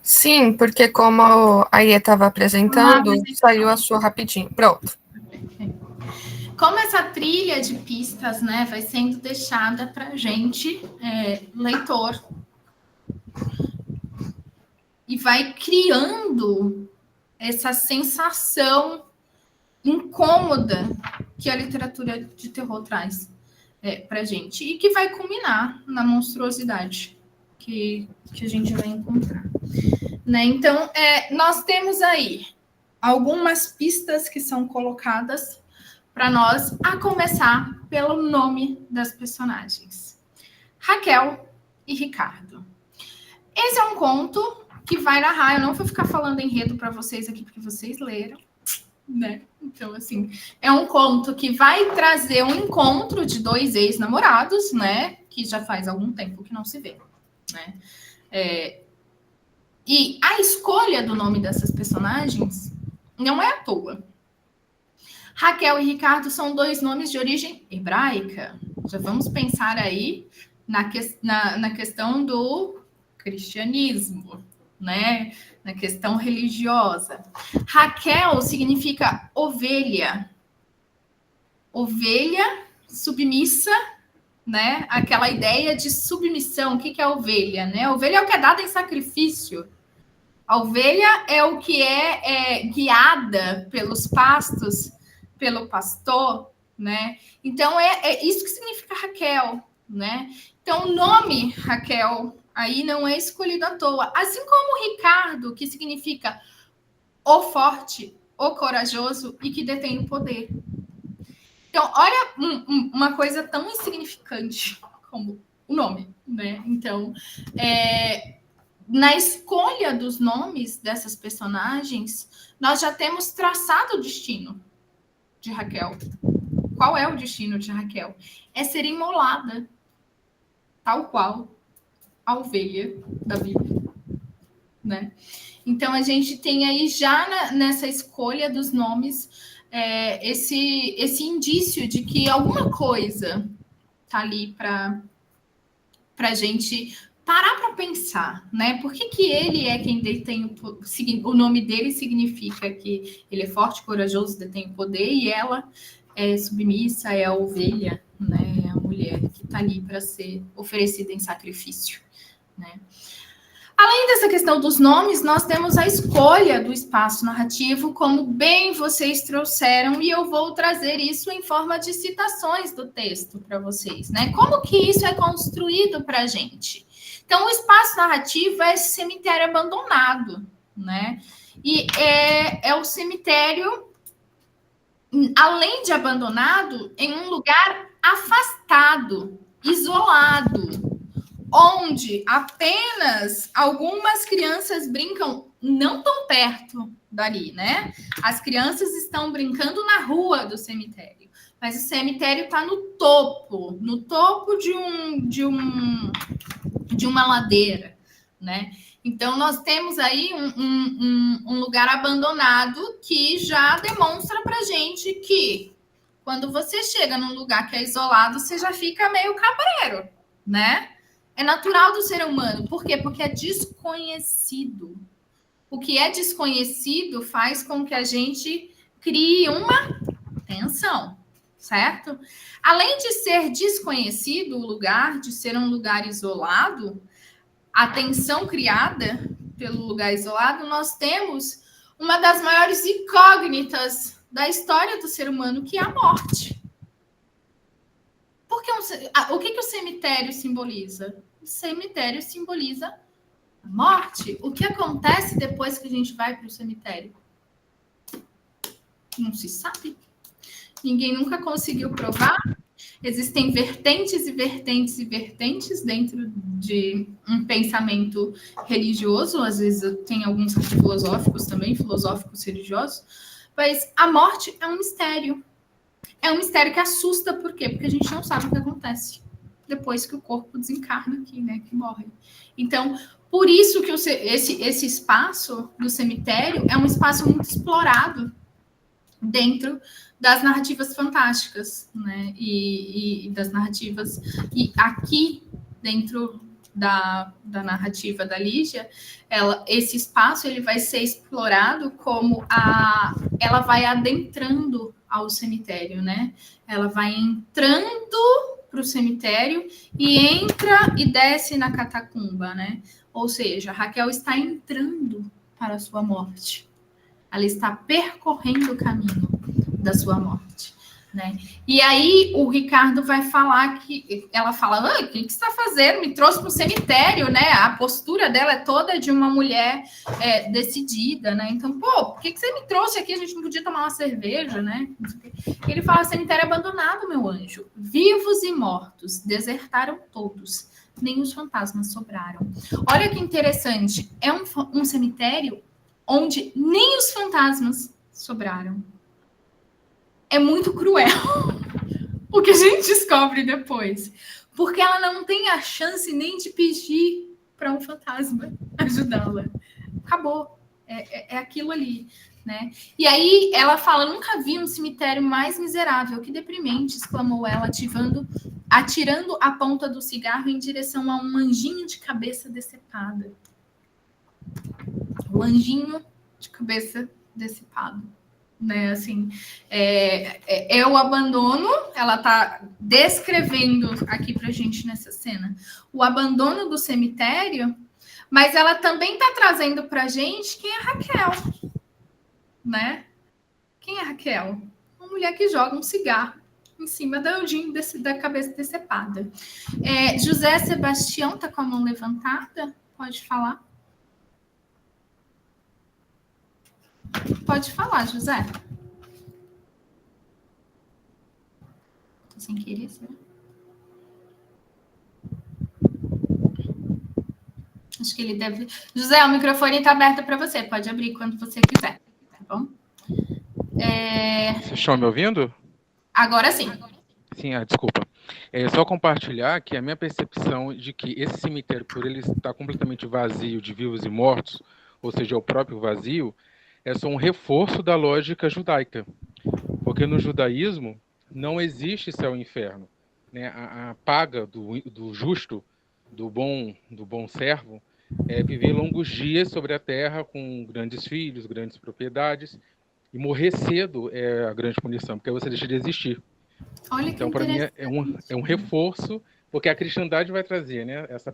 Sim, porque como a Iê estava apresentando, saiu a sua rapidinho. Pronto. Como essa trilha de pistas, né, vai sendo deixada para a gente, leitor, e vai criando essa sensação incômoda que a literatura de terror traz para a gente, e que vai culminar na monstruosidade que a gente vai encontrar, né? Então, nós temos aí algumas pistas que são colocadas para nós, a começar pelo nome das personagens. Raquel e Ricardo. Esse é um conto que vai narrar, eu não vou ficar falando enredo para vocês aqui, porque vocês leram, né? Então, assim, é um conto que vai trazer um encontro de dois ex-namorados, né? Que já faz algum tempo que não se vê, né? E a escolha do nome dessas personagens não é à toa. Raquel e Ricardo são dois nomes de origem hebraica. Já vamos pensar aí na questão do cristianismo, né? Na questão religiosa. Raquel significa ovelha. Ovelha submissa, né? Aquela ideia de submissão. O que é a ovelha, né? A ovelha é o que é dado em sacrifício. A ovelha é o que é guiada pelos pastos, pelo pastor, né? Então, é isso que significa Raquel, né? Então, o nome Raquel aí não é escolhido à toa. Assim como Ricardo, que significa o forte, o corajoso e que detém o poder. Então, olha uma coisa tão insignificante como o nome, né? Então, na escolha dos nomes dessas personagens, nós já temos traçado o destino de Raquel. Qual é o destino de Raquel? É ser imolada, tal qual a ovelha da Bíblia, né? Então, a gente tem aí já nessa escolha dos nomes esse indício de que alguma coisa tá ali para a gente parar para pensar, né? Por que ele é quem detém o nome dele significa que ele é forte, corajoso, detém o poder, e ela é submissa, é a ovelha, né? É a mulher que está ali para ser oferecida em sacrifício, né? Além dessa questão dos nomes, nós temos a escolha do espaço narrativo, como bem vocês trouxeram, e eu vou trazer isso em forma de citações do texto para vocês, né? Como que isso é construído para a gente? Então, o espaço narrativo é esse cemitério abandonado, né? E é o cemitério, além de abandonado, em um lugar afastado, isolado, onde apenas algumas crianças brincam, não tão perto dali, né? As crianças estão brincando na rua do cemitério, mas o cemitério está no topo de uma ladeira, né? Então, nós temos aí um lugar abandonado que já demonstra para gente que quando você chega num lugar que é isolado, você já fica meio cabreiro, né? É natural do ser humano. Por quê? Porque é desconhecido. O que é desconhecido faz com que a gente crie uma tensão, certo? Além de ser desconhecido o lugar, de ser um lugar isolado, a tensão criada pelo lugar isolado, nós temos uma das maiores incógnitas da história do ser humano, que é a morte. Porque o que o cemitério simboliza? O cemitério simboliza a morte. O que acontece depois que a gente vai para o cemitério? Não se sabe. Ninguém nunca conseguiu provar. Existem vertentes e vertentes e vertentes dentro de um pensamento religioso. Às vezes tem alguns filosóficos também, filosóficos religiosos. Mas a morte é um mistério. É um mistério que assusta, por quê? Porque a gente não sabe o que acontece depois que o corpo desencarna aqui, né? Que morre. Então, por isso que esse espaço do cemitério é um espaço muito explorado dentro das narrativas fantásticas, né? E das narrativas... E aqui, dentro da narrativa da Lígia, esse espaço ele vai ser explorado como ela vai adentrando ao cemitério, né? Ela vai entrando para o cemitério e entra e desce na catacumba, né? Ou seja, Raquel está entrando para a sua morte. Ela está percorrendo o caminho da sua morte, né? E aí o Ricardo vai falar que ela fala: o que você está fazendo? Me trouxe para o cemitério, né? A postura dela é toda de uma mulher decidida, né? Então, por que você me trouxe aqui? A gente não podia tomar uma cerveja, né? Ele fala: cemitério abandonado, meu anjo. Vivos e mortos desertaram todos. Nem os fantasmas sobraram. Olha que interessante. É um cemitério onde nem os fantasmas sobraram. É muito cruel o que a gente descobre depois. Porque ela não tem a chance nem de pedir para um fantasma ajudá-la. Acabou. É aquilo ali, né? E aí ela fala: nunca vi um cemitério mais miserável. Que deprimente, exclamou ela, atirando a ponta do cigarro em direção a um anjinho de cabeça decepada. O anjinho de cabeça decepado. Né, assim, é o abandono. Ela está descrevendo aqui para a gente nessa cena o abandono do cemitério, mas ela também está trazendo para a gente quem é Raquel, né? Quem é Raquel? Uma mulher que joga um cigarro em cima da Eugênia, da cabeça decepada. José Sebastião está com a mão levantada? Pode falar? Pode falar, José. Sem querer, será? Acho que ele deve... José, o microfone está aberto para você. Pode abrir quando você quiser. Tá bom? Vocês estão me ouvindo? Agora sim. Sim, desculpa. É só compartilhar que a minha percepção de que esse cemitério, por ele estar completamente vazio de vivos e mortos, ou seja, o próprio vazio, é só um reforço da lógica judaica. Porque no judaísmo não existe céu e inferno, né? A paga do justo, do bom servo, é viver longos dias sobre a terra com grandes filhos, grandes propriedades, e morrer cedo é a grande punição, porque aí você deixa de existir. Olha, então, para mim, é um reforço, porque a cristandade vai trazer, né, essa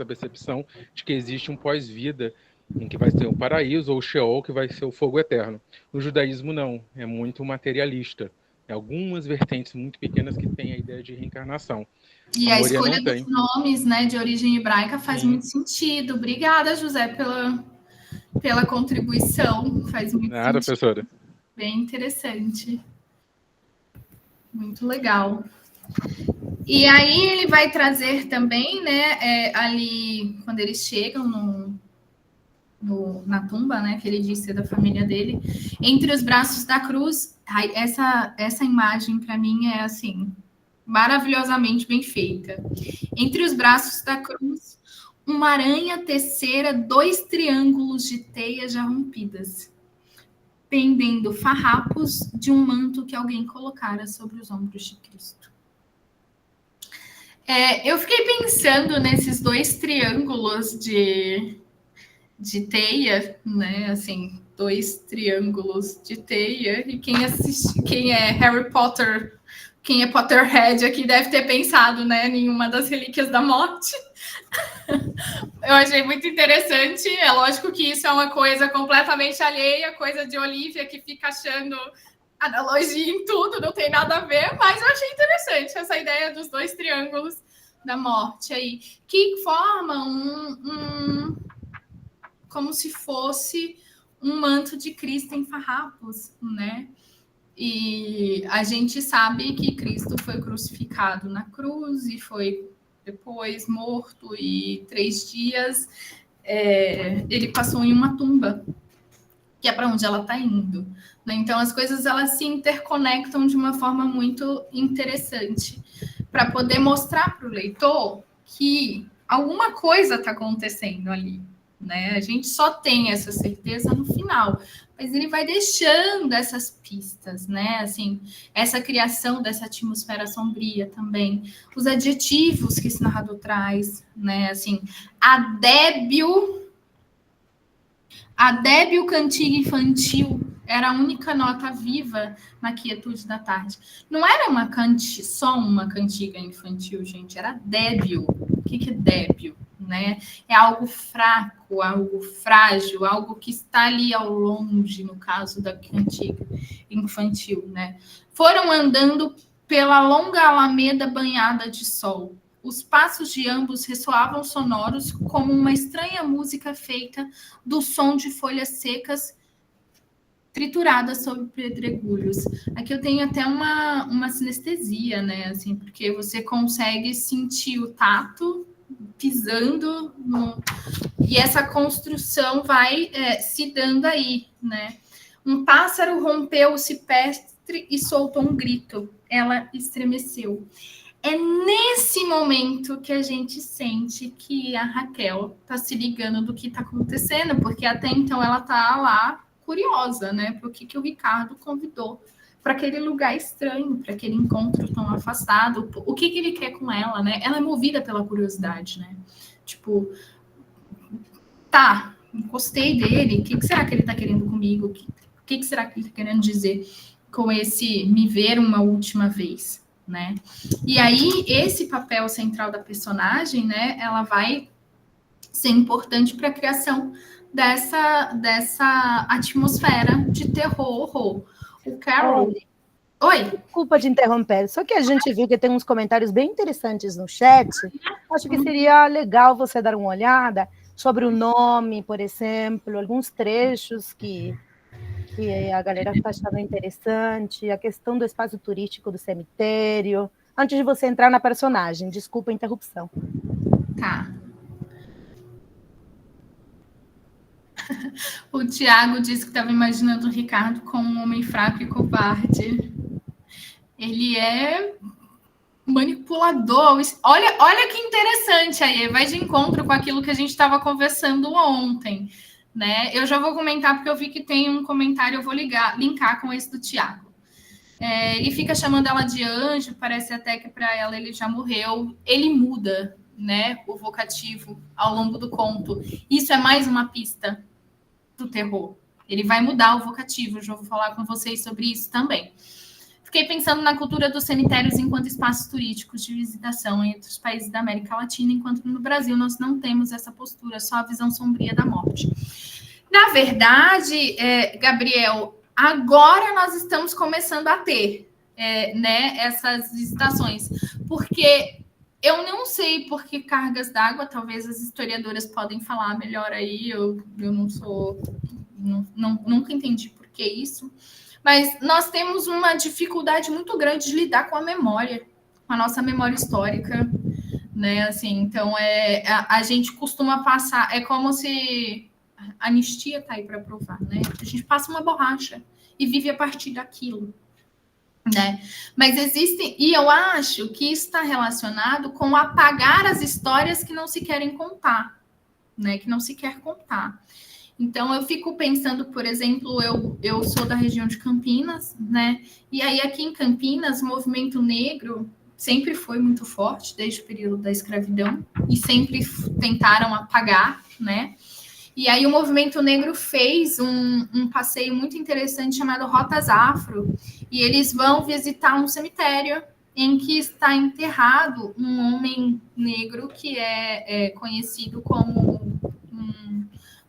percepção de que existe um pós-vida, em que vai ser o paraíso, ou o Sheol, que vai ser o fogo eterno. No judaísmo, não. É muito materialista. Algumas vertentes muito pequenas que têm a ideia de reencarnação. E a escolha dos nomes, né, de origem hebraica faz muito sentido. Obrigada, José, pela contribuição. Faz muito sentido. Professora. Bem interessante. Muito legal. E aí ele vai trazer também, né, ali, quando eles chegam na tumba, né, que ele disse da família dele, entre os braços da cruz. Essa imagem, para mim, é assim, maravilhosamente bem feita. Entre os braços da cruz, uma aranha tecera 2 triângulos de teias já rompidas, pendendo farrapos de um manto que alguém colocara sobre os ombros de Cristo. Eu fiquei pensando nesses 2 triângulos de teia, né? Assim, 2 triângulos de teia. E quem é Harry Potter, quem é Potterhead aqui deve ter pensado, né, em uma das relíquias da morte. Eu achei muito interessante. É lógico que isso é uma coisa completamente alheia, coisa de Olivia, que fica achando analogia em tudo, não tem nada a ver, mas eu achei interessante essa ideia dos 2 triângulos da morte aí, que formam como se fosse um manto de Cristo em farrapos, né? E a gente sabe que Cristo foi crucificado na cruz e foi depois morto, e 3 dias ele passou em uma tumba, que é para onde ela está indo, né? Então as coisas elas se interconectam de uma forma muito interessante, para poder mostrar para o leitor que alguma coisa está acontecendo ali, né? A gente só tem essa certeza no final, mas ele vai deixando essas pistas, né? Assim, essa criação dessa atmosfera sombria também, os adjetivos que esse narrador traz, né? Assim, a débil cantiga infantil era a única nota viva na quietude da tarde. Não era só uma cantiga infantil, gente, era débil. O que é débil? Né? É algo fraco, algo frágil, algo que está ali ao longe, no caso da cantiga infantil, né? Foram andando pela longa alameda banhada de sol. Os passos de ambos ressoavam sonoros como uma estranha música feita do som de folhas secas trituradas sobre pedregulhos. Aqui eu tenho até uma sinestesia, né? Assim, porque você consegue sentir o tato pisando e essa construção vai se dando aí, né? Um pássaro rompeu o cipestre e soltou um grito. Ela estremeceu. É nesse momento que a gente sente que a Raquel está se ligando do que está acontecendo, porque até então ela está lá curiosa, né? Por que o Ricardo convidou para aquele lugar estranho, para aquele encontro tão afastado, o que ele quer com ela, né? Ela é movida pela curiosidade, né? Tipo, tá, gostei dele, o que será que ele tá querendo comigo? O que será que ele tá querendo dizer com esse me ver uma última vez, né? E aí, esse papel central da personagem, né, ela vai ser importante para a criação dessa atmosfera de terror. O Carol, Oi. Desculpa te interromper, só que a gente viu que tem uns comentários bem interessantes no chat. Acho que seria legal você dar uma olhada sobre o nome, por exemplo, alguns trechos que a galera está achando interessante, a questão do espaço turístico do cemitério. Antes de você entrar na personagem, desculpa a interrupção. Tá. O Tiago disse que estava imaginando o Ricardo como um homem fraco e covarde. Ele é manipulador. Olha que interessante aí, vai de encontro com aquilo que a gente estava conversando ontem, né? Eu já vou comentar porque eu vi que tem um comentário, eu vou linkar com esse do Tiago. Ele fica chamando ela de anjo, parece até que para ela ele já morreu. Ele muda, né, o vocativo ao longo do conto. Isso é mais uma pista do terror. Ele vai mudar o vocativo, eu já vou falar com vocês sobre isso também. Fiquei pensando na cultura dos cemitérios enquanto espaços turísticos de visitação em outros países da América Latina, enquanto no Brasil nós não temos essa postura, só a visão sombria da morte. Na verdade, Gabriel, agora nós estamos começando a ter né, essas visitações, porque eu não sei por que cargas d'água, talvez as historiadoras podem falar melhor aí, eu não sou, nunca entendi por que isso, mas nós temos uma dificuldade muito grande de lidar com a memória, com a nossa memória histórica, né? Assim, então a gente costuma passar, é como se a anistia tá aí para provar, né? A gente passa uma borracha e vive a partir daquilo, né? Mas existem, e eu acho que isso está relacionado com apagar as histórias que não se querem contar, né? Que não se quer contar. Então, eu fico pensando, por exemplo, eu sou da região de Campinas, né? E aí, aqui em Campinas, o movimento negro sempre foi muito forte, desde o período da escravidão, e sempre tentaram apagar, né? E aí, o movimento negro fez um passeio muito interessante chamado Rotas Afro, e eles vão visitar um cemitério em que está enterrado um homem negro que é conhecido como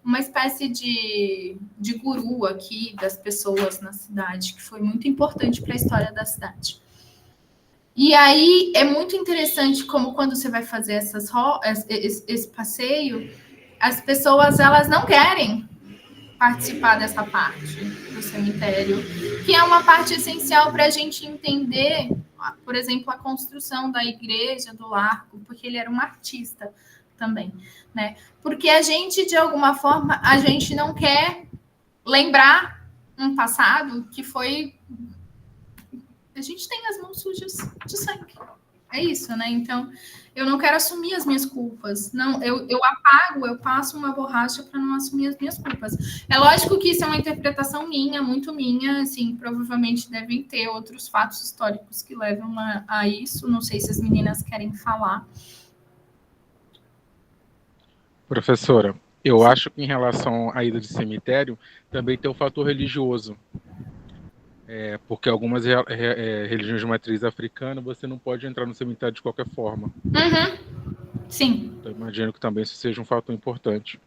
uma espécie de guru aqui das pessoas na cidade, que foi muito importante para a história da cidade. E aí é muito interessante como quando você vai fazer esse passeio, as pessoas elas não querem participar dessa parte do cemitério, que é uma parte essencial para a gente entender, por exemplo, a construção da igreja do Largo, porque ele era um artista também, né? Porque a gente, de alguma forma, a gente não quer lembrar um passado que foi... A gente tem as mãos sujas de sangue. É isso, né? Então, eu não quero assumir as minhas culpas. Não, eu apago, eu passo uma borracha para não assumir as minhas culpas. É lógico que isso é uma interpretação minha, muito minha, assim, provavelmente devem ter outros fatos históricos que levam a isso. Não sei se as meninas querem falar. Professora, eu acho que em relação à ida de cemitério, também tem o fator religioso. Porque algumas religiões de matriz africana, você não pode entrar no cemitério de qualquer forma. Uhum. Sim. Então, imagino que também isso seja um fator importante.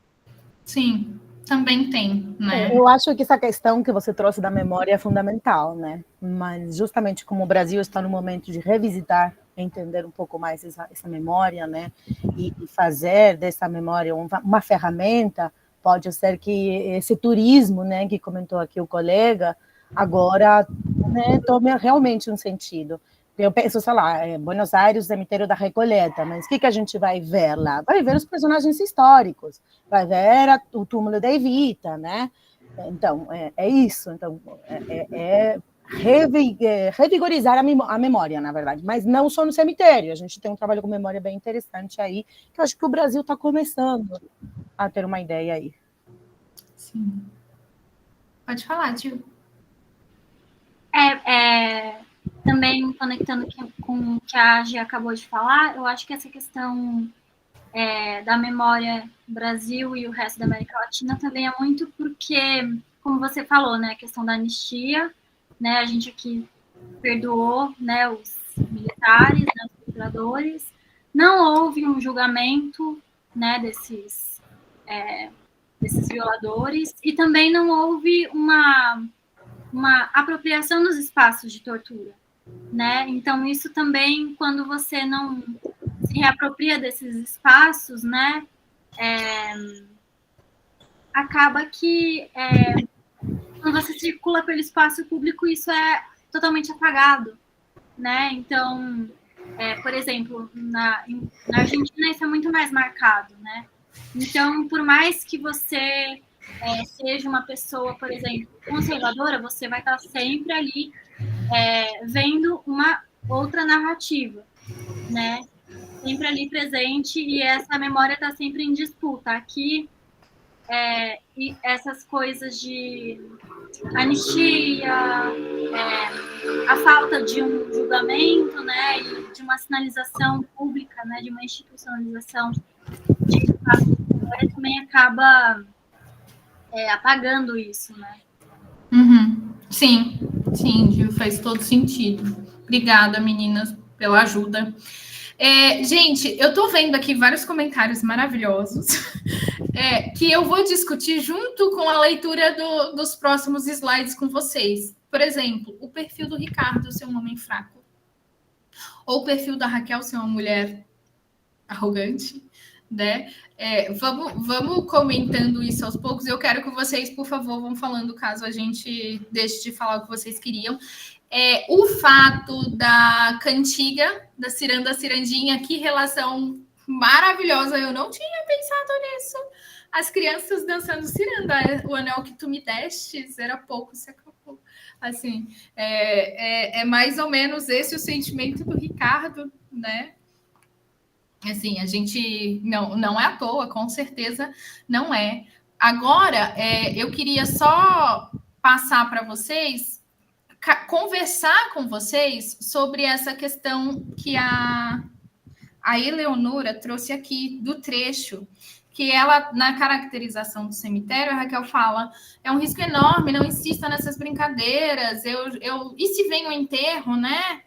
Sim, também tem, né? Eu acho que essa questão que você trouxe da memória é fundamental, né? Mas justamente como o Brasil está no momento de revisitar, entender um pouco mais essa memória, né? E fazer dessa memória uma ferramenta, pode ser que esse turismo, né, que comentou aqui o colega, agora, né, tome realmente um sentido. Eu penso, sei lá, Buenos Aires, cemitério da Recoleta, mas o que a gente vai ver lá? Vai ver os personagens históricos, vai ver o túmulo da Evita, né? Então, é isso. Então, revigorizar a memória, na verdade, mas não só no cemitério. A gente tem um trabalho com memória bem interessante aí, que eu acho que o Brasil está começando a ter uma ideia aí. Sim. Pode falar, Gil. Também conectando com o que a Agi acabou de falar, eu acho que essa questão da memória do Brasil e o resto da América Latina também é muito porque, como você falou, né, a questão da anistia, né, a gente aqui perdoou, né, os militares, né, os torturadores, não houve um julgamento, né, desses violadores, e também não houve uma apropriação dos espaços de tortura, né? Então, isso também, quando você não se reapropria desses espaços, né, acaba que quando você circula pelo espaço público, isso é totalmente apagado, né? Então, por exemplo, na Argentina isso é muito mais marcado, né? Então, por mais que você seja uma pessoa, por exemplo, conservadora, você vai estar sempre ali vendo uma outra narrativa, né? Sempre ali presente, e essa memória está sempre em disputa. Aqui, e essas coisas de anistia, a falta de um julgamento, né, e de uma sinalização pública, né, de uma institucionalização de espaço também acaba apagando isso, né? Sim, Gil, faz todo sentido. Obrigada, meninas, pela ajuda. Gente, eu tô vendo aqui vários comentários maravilhosos que eu vou discutir junto com a leitura dos próximos slides com vocês. Por exemplo, o perfil do Ricardo ser um homem fraco. Ou o perfil da Raquel ser uma mulher arrogante, né? Vamos comentando isso aos poucos. Eu quero que vocês, por favor, vão falando caso a gente deixe de falar o que vocês queriam. O fato da cantiga, da ciranda cirandinha, que relação maravilhosa, eu não tinha pensado nisso. As crianças dançando ciranda, o anel que tu me destes era pouco, se acabou. Assim, é mais ou menos esse o sentimento do Ricardo, né? Assim, a gente não é à toa, com certeza não é. Agora, eu queria só passar para vocês, conversar com vocês sobre essa questão que a Eleonora trouxe aqui do trecho, que ela, na caracterização do cemitério, a Raquel fala, é um risco enorme, não insista nessas brincadeiras, e se vem um enterro, né?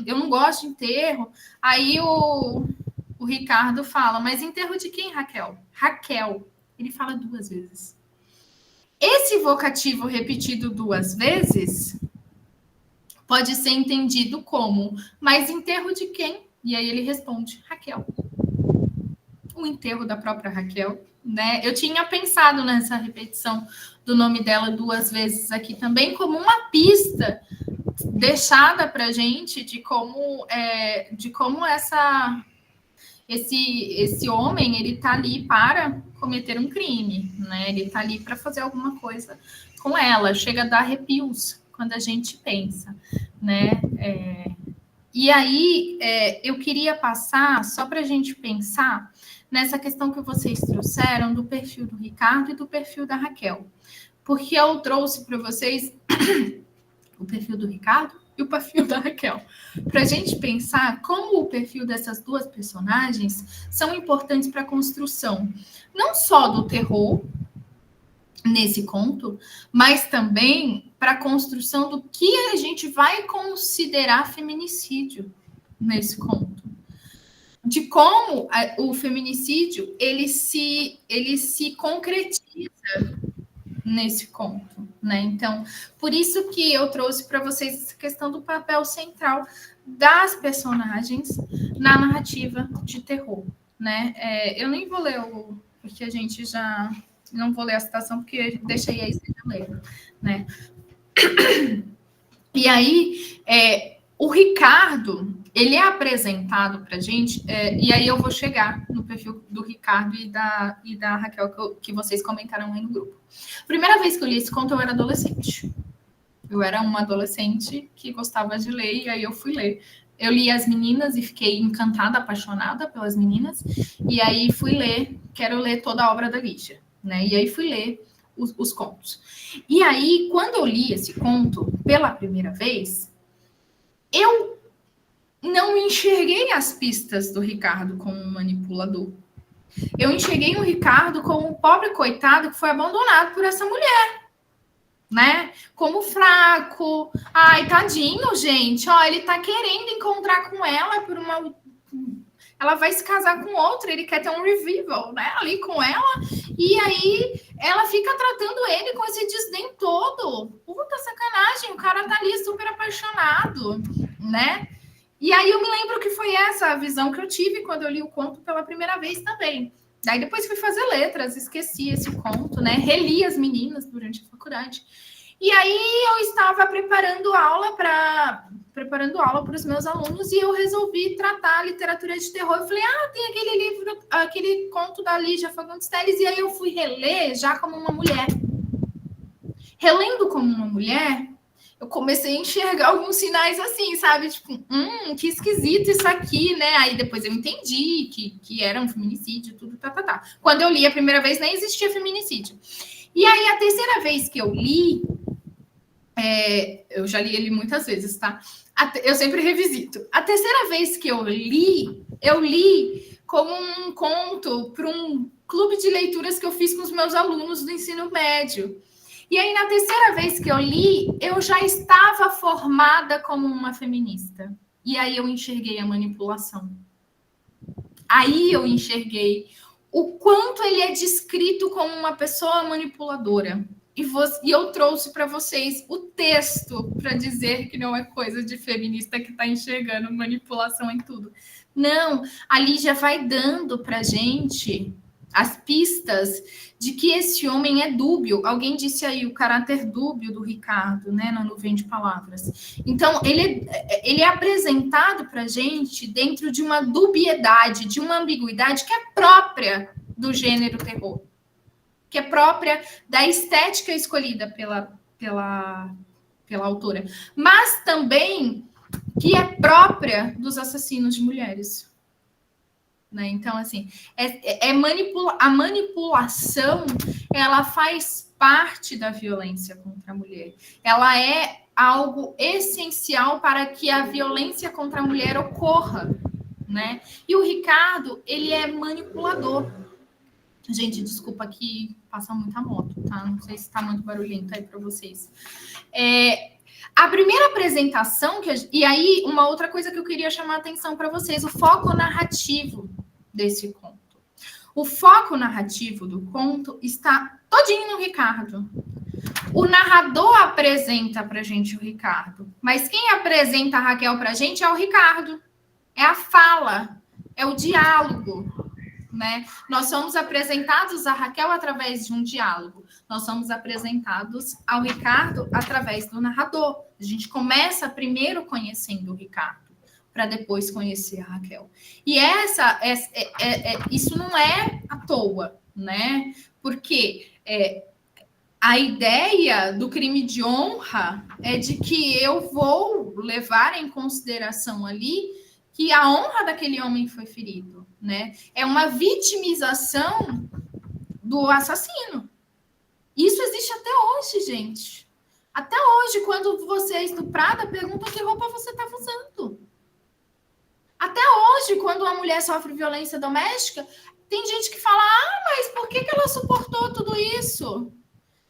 Eu não gosto de enterro. Aí o Ricardo fala, mas enterro de quem, Raquel? Raquel. Ele fala 2 vezes. Esse vocativo repetido 2 vezes pode ser entendido como, mas enterro de quem? E aí ele responde, Raquel. O enterro da própria Raquel, né? Eu tinha pensado nessa repetição do nome dela 2 vezes aqui também, como uma pista deixada para a gente de como esse homem, ele tá ali para cometer um crime, né? Ele tá ali para fazer alguma coisa com ela. Chega a dar arrepios quando a gente pensa, né? E aí, eu queria passar, só para a gente pensar, nessa questão que vocês trouxeram do perfil do Ricardo e do perfil da Raquel. Porque eu trouxe para vocês o perfil do Ricardo e o perfil da Raquel, para a gente pensar como o perfil dessas 2 personagens são importantes para a construção, não só do terror nesse conto, mas também para a construção do que a gente vai considerar feminicídio nesse conto. De como o feminicídio ele se concretiza nesse conto, né? Então, por isso que eu trouxe para vocês essa questão do papel central das personagens na narrativa de terror, né? Eu nem vou ler porque a gente já não vou ler a citação porque deixei aí sem ler, né? E aí, o Ricardo, ele é apresentado para a gente, e aí eu vou chegar no perfil do Ricardo e da Raquel, que vocês comentaram aí no grupo. Primeira vez que eu li esse conto, eu era adolescente. Eu era uma adolescente que gostava de ler, e aí eu fui ler. Eu li As Meninas e fiquei encantada, apaixonada pelas meninas, e aí fui ler, quero ler toda a obra da Lígia, né? E aí fui ler os contos. E aí, quando eu li esse conto pela primeira vez, eu não enxerguei as pistas do Ricardo como um manipulador. Eu enxerguei o Ricardo como um pobre coitado que foi abandonado por essa mulher, né? Como fraco. Ai, tadinho, gente. Ó, ele tá querendo encontrar com ela por uma... Ela vai se casar com outro, ele quer ter um revival, né? Ali com ela. E aí, ela fica tratando ele com esse desdém todo. Puta sacanagem. personagem, o cara tá ali super apaixonado, né? E aí eu me lembro que foi essa a visão que eu tive quando eu li o conto pela primeira vez também. Daí depois fui fazer letras, esqueci esse conto, né? Reli as meninas durante a faculdade. E aí eu estava preparando aula para os meus alunos e eu resolvi tratar a literatura de terror. Eu falei, tem aquele livro, aquele conto da Lígia Fagundes Telles, e aí eu fui reler já como uma mulher. Relendo como uma mulher, eu comecei a enxergar alguns sinais assim, sabe? Tipo, que esquisito isso aqui, né? Aí depois eu entendi que era um feminicídio, tudo, tá. Quando eu li a primeira vez, nem existia feminicídio. E aí, a terceira vez que eu li, eu já li ele muitas vezes, tá? Eu sempre revisito. A terceira vez que eu li como um conto para um clube de leituras que eu fiz com os meus alunos do ensino médio. E aí, na terceira vez que eu li, eu já estava formada como uma feminista. E aí eu enxerguei a manipulação. Aí eu enxerguei o quanto ele é descrito como uma pessoa manipuladora. E eu trouxe para vocês o texto para dizer que não é coisa de feminista que está enxergando manipulação em tudo. Não, a Lígia vai dando para a gente as pistas de que esse homem é dúbio. Alguém disse aí o caráter dúbio do Ricardo, né, na Nuvem de Palavras. Então, ele é apresentado para a gente dentro de uma dubiedade, de uma ambiguidade que é própria do gênero terror, que é própria da estética escolhida pela autora, mas também que é própria dos assassinos de mulheres. Né? Então, assim, a manipulação, ela faz parte da violência contra a mulher. Ela é algo essencial para que a violência contra a mulher ocorra, né? E o Ricardo, ele é manipulador. Gente, desculpa que passa muita moto, tá? Não sei se tá muito barulhento aí para vocês. A primeira apresentação, e aí uma outra coisa que eu queria chamar a atenção para vocês, o foco narrativo desse conto. O foco narrativo do conto está todinho no Ricardo. O narrador apresenta para a gente o Ricardo, mas quem apresenta a Raquel para a gente é o Ricardo. É a fala, é o diálogo, né? Nós somos apresentados a Raquel através de um diálogo. Nós somos apresentados ao Ricardo através do narrador. A gente começa primeiro conhecendo o Ricardo, para depois conhecer a Raquel. E isso não é à toa, né? Porque a ideia do crime de honra é de que eu vou levar em consideração ali que a honra daquele homem foi ferido, né? É uma vitimização do assassino. Isso existe até hoje, gente. Até hoje, quando você é estuprada, pergunta que roupa você estava usando. Até hoje, quando uma mulher sofre violência doméstica, tem gente que fala, mas por que ela suportou tudo isso?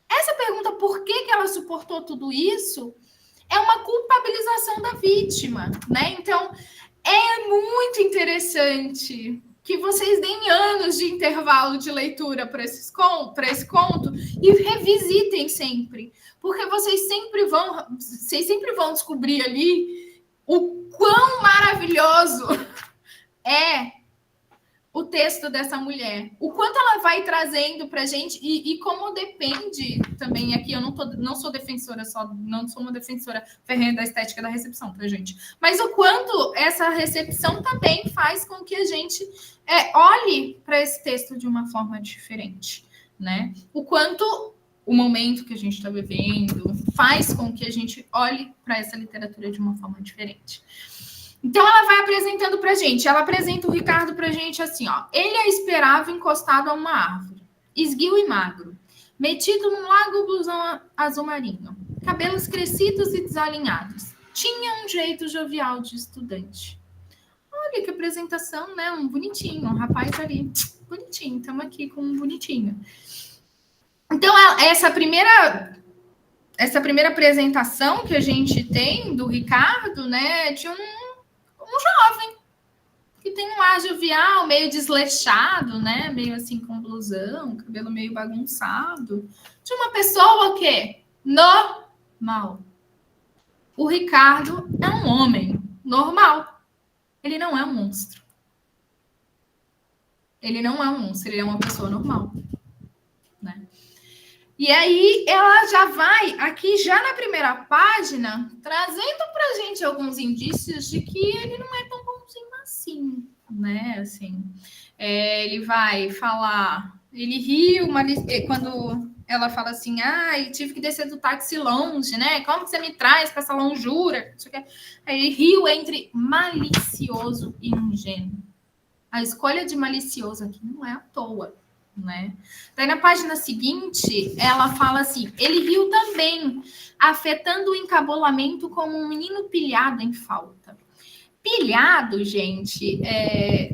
Essa pergunta, por que ela suportou tudo isso, é uma culpabilização da vítima, né? Então, é muito interessante que vocês deem anos de intervalo de leitura para esse conto e revisitem sempre, porque vocês sempre vão descobrir ali o quão maravilhoso é o texto dessa mulher, o quanto ela vai trazendo para a gente e como depende também aqui, eu não sou uma defensora ferrenha da estética da recepção, tá, gente? Mas o quanto essa recepção também faz com que a gente olhe para esse texto de uma forma diferente, né? O quanto o momento que a gente está vivendo faz com que a gente olhe para essa literatura de uma forma diferente. Então, ela vai apresentando para a gente. Ela apresenta o Ricardo para a gente assim, ó. Ele a esperava encostado a uma árvore, esguio e magro, metido num largo blusão azul marinho, cabelos crescidos e desalinhados. Tinha um jeito jovial de estudante. Olha que apresentação, né? Um bonitinho, um rapaz ali. Bonitinho, estamos aqui com um bonitinho. Então, essa primeira apresentação que a gente tem do Ricardo, né? De um jovem que tem um ar jovial, meio desleixado, né? Meio assim com blusão, cabelo meio bagunçado. De uma pessoa o quê? Normal. O Ricardo é um homem normal. Ele não é um monstro. Ele não é um monstro, ele é uma pessoa normal. Né? E aí ela já vai, aqui já na primeira página, trazendo pra gente alguns indícios de que ele não é tão bonzinho assim, né? Assim, ele vai falar, ele riu quando ela fala assim, tive que descer do táxi longe, né? Como que você me traz para essa longura? Aí ele riu entre malicioso e ingênuo. A escolha de malicioso aqui não é à toa, né? Daí na página seguinte, ela fala assim, ele riu também, afetando o encabolamento como um menino pilhado em falta. Pilhado, gente,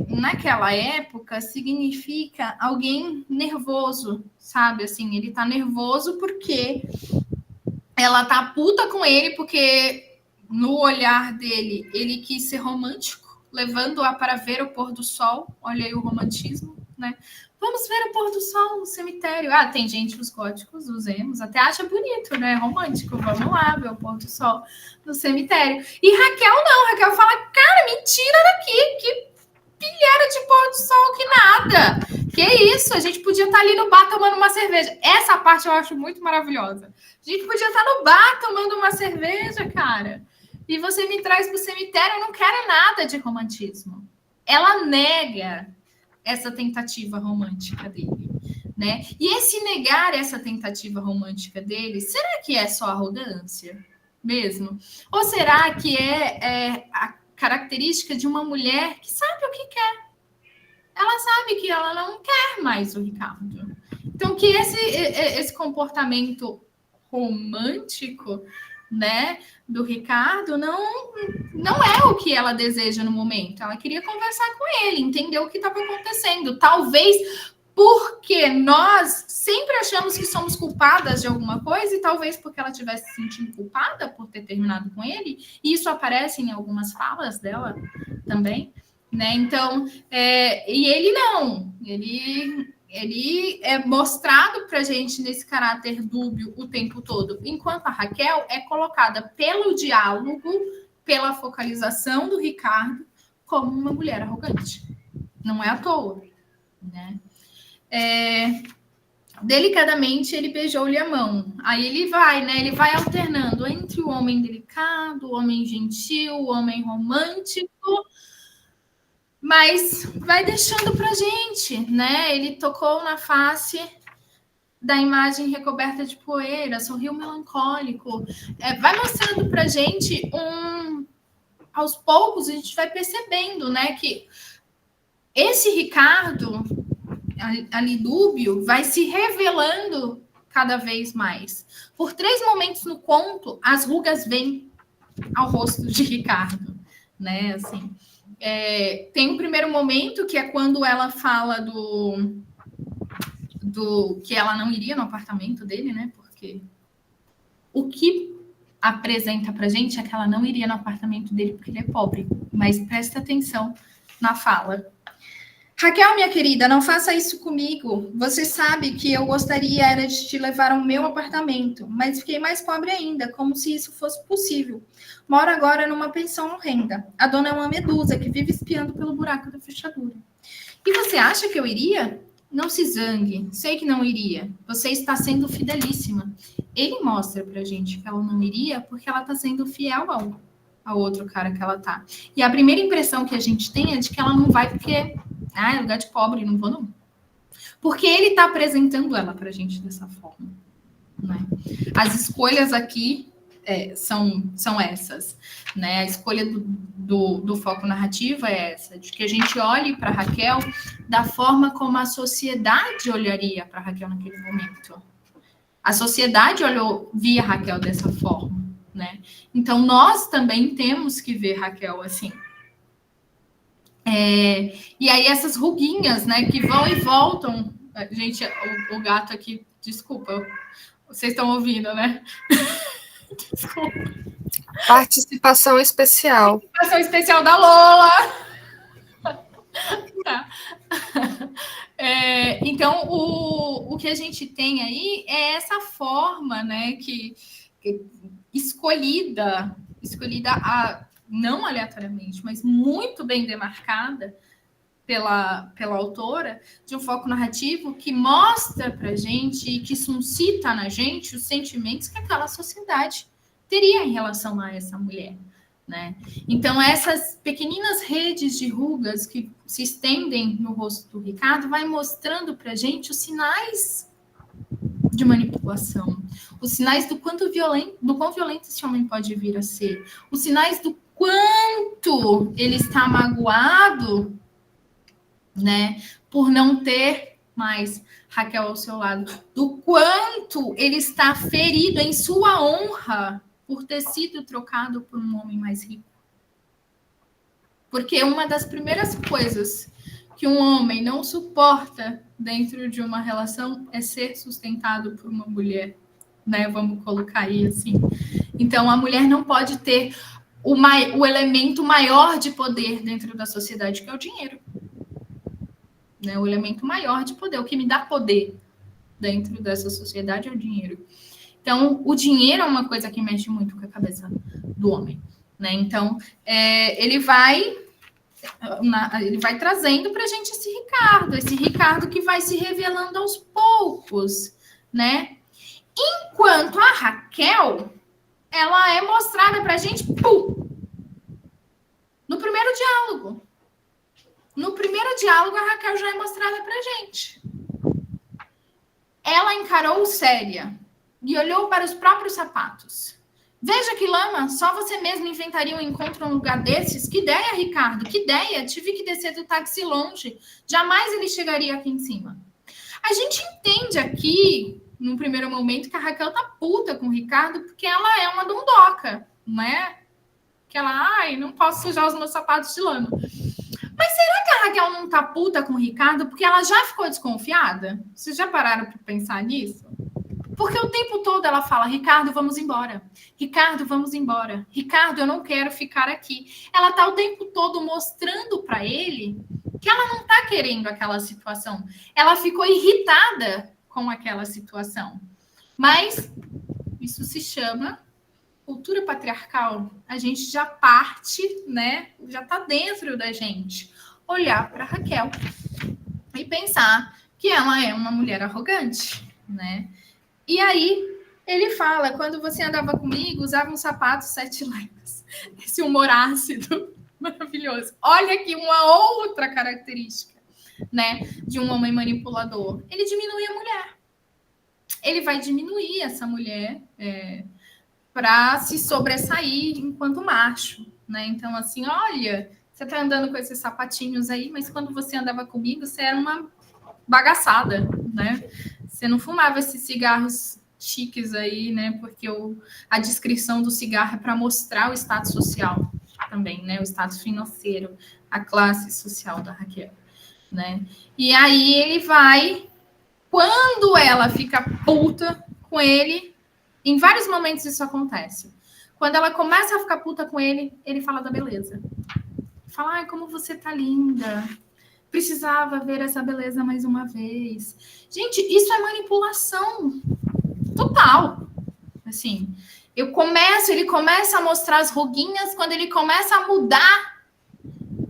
naquela época significa alguém nervoso, sabe? Assim, ele tá nervoso porque ela tá puta com ele, porque no olhar dele, ele quis ser romântico, levando-a para ver o pôr do sol. Olha aí o romantismo, né? Vamos ver o pôr do sol no cemitério. Tem gente, os góticos, os emos, até acha bonito, né? Romântico. Vamos lá ver o pôr do sol no cemitério. E Raquel não. Raquel fala, cara, me tira daqui. Que pilheira de pôr do sol, que nada. Que isso? A gente podia estar ali no bar tomando uma cerveja. Essa parte eu acho muito maravilhosa. A gente podia estar no bar tomando uma cerveja, cara. E você me traz para o cemitério. Eu não quero nada de romantismo. Ela nega essa tentativa romântica dele, né? E esse negar essa tentativa romântica dele, será que é só arrogância mesmo? Ou será que é a característica de uma mulher que sabe o que quer? Ela sabe que ela não quer mais o Ricardo. Então, que esse comportamento romântico, né, do Ricardo não é o que ela deseja no momento. Ela queria conversar com ele, entender o que estava acontecendo. Talvez porque nós sempre achamos que somos culpadas de alguma coisa e talvez porque ela estivesse se sentindo culpada por ter terminado com ele. E isso aparece em algumas falas dela também, né? Então, e ele não. Ele é mostrado para a gente nesse caráter dúbio o tempo todo, enquanto a Raquel é colocada pelo diálogo, pela focalização do Ricardo, como uma mulher arrogante. Não é à toa, né? Delicadamente, ele beijou-lhe a mão. Aí ele vai, né? Ele vai alternando entre o homem delicado, o homem gentil, o homem romântico, mas vai deixando pra gente, né? Ele tocou na face da imagem recoberta de poeira, sorriu melancólico. Vai mostrando pra gente aos poucos a gente vai percebendo, né, que esse Ricardo ali dúbio vai se revelando cada vez mais. Por 3 momentos no conto, as rugas vêm ao rosto de Ricardo, né? Assim, tem um primeiro momento que é quando ela fala do que ela não iria no apartamento dele, né? Porque o que apresenta pra gente é que ela não iria no apartamento dele porque ele é pobre. Mas presta atenção na fala. Raquel, minha querida, não faça isso comigo. Você sabe que eu gostaria era de te levar ao meu apartamento, mas fiquei mais pobre ainda, como se isso fosse possível. Moro agora numa pensão horrenda. A dona é uma medusa que vive espiando pelo buraco da fechadura. E você acha que eu iria? Não se zangue. Sei que não iria. Você está sendo fidelíssima. Ele mostra pra gente que ela não iria porque ela está sendo fiel ao outro cara que ela tá. E a primeira impressão que a gente tem é de que ela não vai porque... é lugar de pobre, não vou não. Porque ele tá apresentando ela pra gente dessa forma, né? As escolhas aqui são essas, né? A escolha do foco narrativo é essa, de que a gente olhe para Raquel da forma como a sociedade olharia para Raquel naquele momento. A sociedade via Raquel dessa forma, né? Então, nós também temos que ver Raquel assim. E aí essas ruguinhas, né, que vão e voltam. Gente, o gato aqui, desculpa, vocês estão ouvindo, né? Desculpa. Participação especial. Participação especial da Lola. Tá. Então, o que a gente tem aí é essa forma, né, que escolhida escolhida não aleatoriamente, mas muito bem demarcada pela autora, de um foco narrativo que mostra para a gente e que suscita na gente os sentimentos que aquela sociedade teria em relação a essa mulher, né? Então, essas pequeninas redes de rugas que se estendem no rosto do Ricardo vai mostrando para a gente os sinais de manipulação, os sinais do quão violento esse homem pode vir a ser, os sinais do quanto ele está magoado, né, por não ter mais Raquel ao seu lado, do quanto ele está ferido em sua honra por ter sido trocado por um homem mais rico. Porque uma das primeiras coisas que um homem não suporta dentro de uma relação é ser sustentado por uma mulher, né? Vamos colocar aí assim. Então, a mulher não pode ter o elemento maior de poder dentro da sociedade, que é o dinheiro. Né? O elemento maior de poder, o que me dá poder dentro dessa sociedade é o dinheiro. Então, o dinheiro é uma coisa que mexe muito com a cabeça do homem, né? Então, ele vai trazendo para a gente esse Ricardo que vai se revelando aos poucos, né? Enquanto a Raquel, ela é mostrada para a gente, no primeiro diálogo. No primeiro diálogo, a Raquel já é mostrada para a gente. Ela encarou séria e olhou para os próprios sapatos. Veja que lama, só você mesmo inventaria um encontro num lugar desses? Que ideia, Ricardo, que ideia. Tive que descer do táxi longe. Jamais ele chegaria aqui em cima. A gente entende aqui, num primeiro momento, que a Raquel tá puta com o Ricardo porque ela é uma dondoca, não é? Que ela, não posso sujar os meus sapatos de lama. Mas será que a Raquel não tá puta com o Ricardo porque ela já ficou desconfiada? Vocês já pararam para pensar nisso? Porque o tempo todo ela fala, Ricardo, vamos embora. Ricardo, vamos embora. Ricardo, eu não quero ficar aqui. Ela tá o tempo todo mostrando para ele que ela não tá querendo aquela situação. Ela ficou irritada com aquela situação. Mas isso se chama cultura patriarcal. A gente já parte, né? Já tá dentro da gente. Olhar para Raquel e pensar que ela é uma mulher arrogante, né? E aí, ele fala, quando você andava comigo, usava um sapato 7 léguas. Esse humor ácido, maravilhoso. Olha aqui uma outra característica, né, de um homem manipulador. Ele diminui a mulher. Ele vai diminuir essa mulher para se sobressair enquanto macho, né? Então, assim, olha, você tá andando com esses sapatinhos aí, mas quando você andava comigo, você era uma bagaçada, né? Você não fumava esses cigarros chiques aí, né? Porque a descrição do cigarro é para mostrar o status social também, né? O status financeiro, a classe social da Raquel, né? E aí ele vai, quando ela fica puta com ele, em vários momentos isso acontece. Quando ela começa a ficar puta com ele, ele fala da beleza. Fala, ai, como você tá linda. Precisava ver essa beleza mais uma vez. Gente, isso é manipulação total. Assim, ele começa a mostrar as ruguinhas, quando ele começa a mudar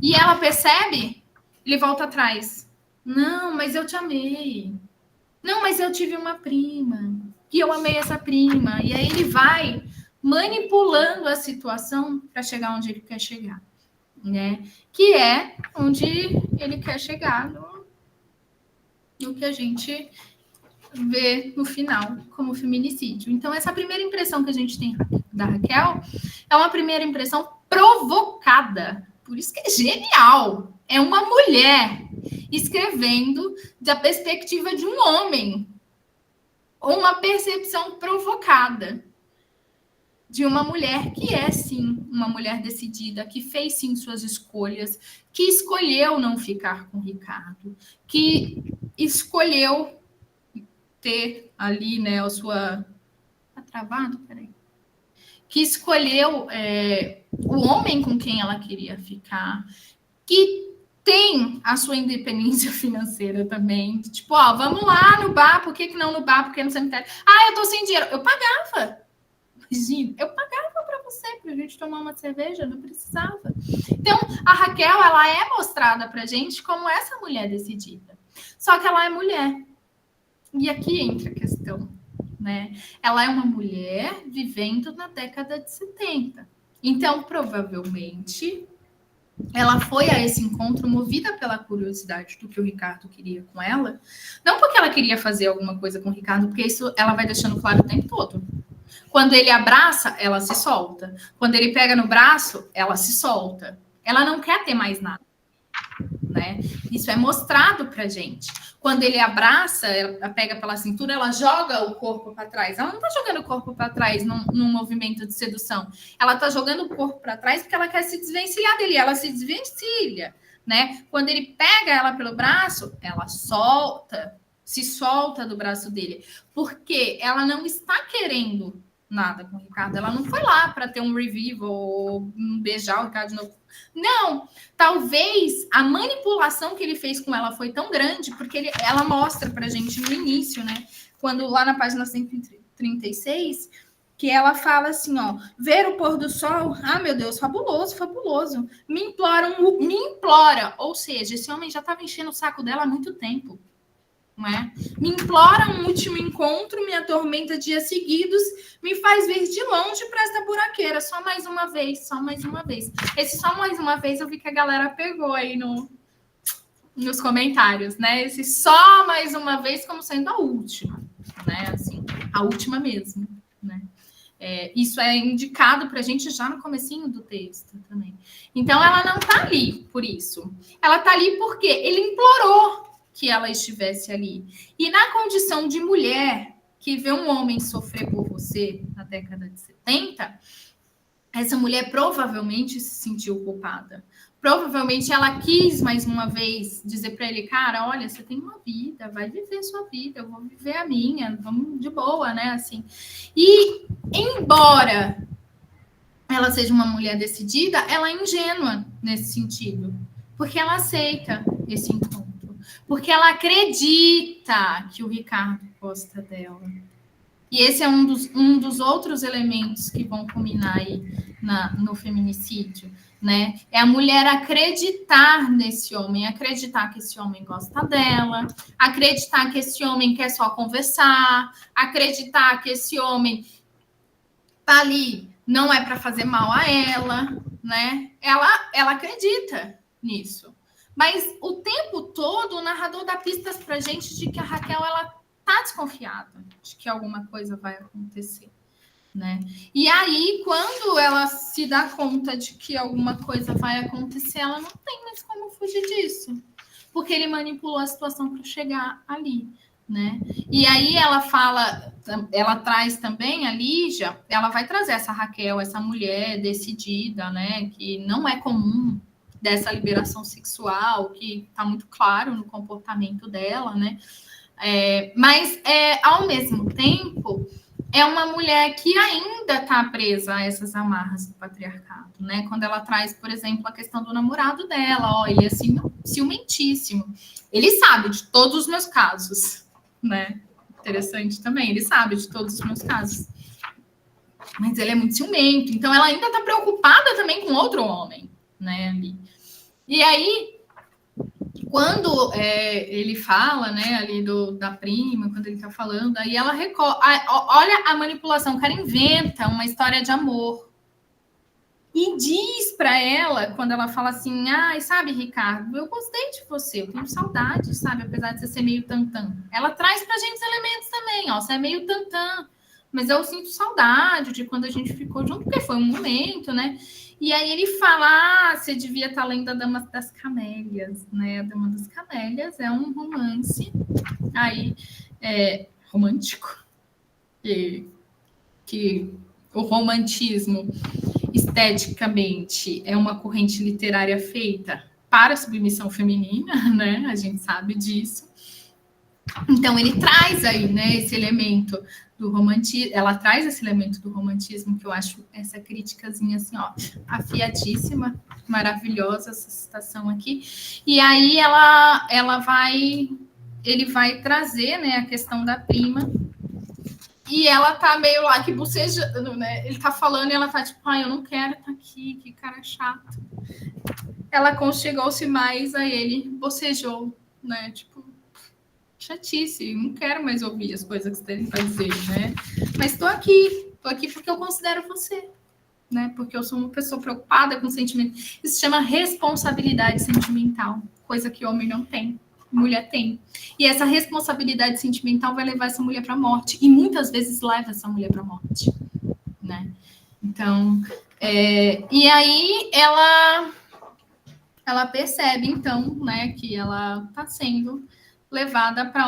e ela percebe, ele volta atrás. Não, mas eu te amei. Não, mas eu tive uma prima e eu amei essa prima. E aí ele vai manipulando a situação para chegar onde ele quer chegar, né? Que é onde ele quer chegar no que a gente vê no final como feminicídio. Então, essa primeira impressão que a gente tem da Raquel é uma primeira impressão provocada. Por isso que é genial. É uma mulher escrevendo da perspectiva de um homem. Uma percepção provocada de uma mulher que é, sim, uma mulher decidida, que fez, sim, suas escolhas, que escolheu não ficar com o Ricardo, que escolheu ter ali, né, a sua... Tá travado? Peraí. Que escolheu o homem com quem ela queria ficar, que tem a sua independência financeira também. Tipo, ó, vamos lá no bar, por que não no bar? Porque no cemitério? Ah, eu tô sem dinheiro. Eu pagava. Imagina, eu pagava para você pra gente tomar uma cerveja, não precisava. Então, a Raquel, ela é mostrada pra gente como essa mulher decidida. Só que ela é mulher. E aqui entra a questão, né? Ela é uma mulher vivendo na década de 70. Então, provavelmente, ela foi a esse encontro movida pela curiosidade do que o Ricardo queria com ela. Não porque ela queria fazer alguma coisa com o Ricardo, porque isso ela vai deixando claro o tempo todo. Quando ele abraça, ela se solta. Quando ele pega no braço, ela se solta. Ela não quer ter mais nada, né? Isso é mostrado pra gente. Quando ele abraça, ela pega pela cintura, ela joga o corpo para trás. Ela não tá jogando o corpo para trás num movimento de sedução. Ela tá jogando o corpo para trás porque ela quer se desvencilhar dele. Ela se desvencilha, né? Quando ele pega ela pelo braço, ela se solta do braço dele. Porque ela não está querendo nada com o Ricardo. Ela não foi lá para ter um revival ou beijar o Ricardo de novo. Não, talvez a manipulação que ele fez com ela foi tão grande, porque ela mostra pra gente no início, né? Quando lá na página 136, que ela fala assim, ó, ver o pôr do sol, ah, meu Deus, fabuloso, fabuloso. Me implora, ou seja, esse homem já estava enchendo o saco dela há muito tempo. Não é? Me implora um último encontro, me atormenta dias seguidos, me faz ver de longe para esta buraqueira, só mais uma vez, só mais uma vez. Esse só mais uma vez eu vi que a galera pegou aí nos comentários, né? Esse só mais uma vez como sendo a última, né? Assim, a última mesmo, né? Isso é indicado para a gente já no comecinho do texto também. Então, ela não está ali por isso. Ela está ali porque ele implorou que ela estivesse ali. E na condição de mulher que vê um homem sofrer por você na década de 70, essa mulher provavelmente se sentiu culpada. Provavelmente ela quis, mais uma vez, dizer para ele, cara, olha, você tem uma vida, vai viver sua vida, eu vou viver a minha, vamos de boa, né, assim. E, embora ela seja uma mulher decidida, ela é ingênua nesse sentido, porque ela aceita esse encontro. Porque ela acredita que o Ricardo gosta dela. E esse é um dos outros elementos que vão culminar aí no feminicídio, né? É a mulher acreditar nesse homem, acreditar que esse homem gosta dela, acreditar que esse homem quer só conversar, acreditar que esse homem tá ali, não é para fazer mal a ela, né? Ela acredita nisso. Mas o tempo todo o narrador dá pistas para a gente de que a Raquel ela tá desconfiada de que alguma coisa vai acontecer, né? E aí, quando ela se dá conta de que alguma coisa vai acontecer, ela não tem mais como fugir disso, porque ele manipulou a situação para chegar ali, né? E aí ela traz também a Lígia, ela vai trazer essa Raquel, essa mulher decidida, né? Que não é comum dessa liberação sexual, que está muito claro no comportamento dela, né? Mas, ao mesmo tempo, é uma mulher que ainda está presa a essas amarras do patriarcado, né? Quando ela traz, por exemplo, a questão do namorado dela, ele é assim, ciumentíssimo. Ele sabe de todos os meus casos, né? Interessante também, ele sabe de todos os meus casos. Mas ele é muito ciumento, então ela ainda está preocupada também com outro homem, né, ali. E aí, quando ele fala, né, ali da prima, quando ele tá falando, aí ela olha a manipulação, o cara inventa uma história de amor e diz para ela, quando ela fala assim, sabe, Ricardo, eu gostei de você, eu tenho saudade, sabe, apesar de você ser meio tantã. Ela traz pra gente os elementos também, ó, você é meio tantã, mas eu sinto saudade de quando a gente ficou junto, porque foi um momento, né? E aí ele fala, você devia estar lendo A Dama das Camélias, né? A Dama das Camélias é um romance aí romântico, que o romantismo esteticamente é uma corrente literária feita para a submissão feminina, né? A gente sabe disso. Então ele traz aí, né, esse elemento do romantismo, ela traz esse elemento do romantismo, que eu acho essa criticazinha assim, ó, afiadíssima, maravilhosa essa citação aqui. E aí ele vai trazer, né, a questão da prima E ela tá meio lá que bocejando, né? Ele tá falando e ela tá tipo, eu não quero estar aqui, que cara chato. Ela conchegou-se mais a ele, bocejou, né? Tipo, chatice, não quero mais ouvir as coisas que você tem para dizer, né? Mas tô aqui porque eu considero você, né? Porque eu sou uma pessoa preocupada com sentimento. Isso se chama responsabilidade sentimental, coisa que homem não tem. Mulher tem. E essa responsabilidade sentimental vai levar essa mulher para a morte. E muitas vezes leva essa mulher para a morte, né? Então, e aí ela percebe, então, né, que ela está sendo levada para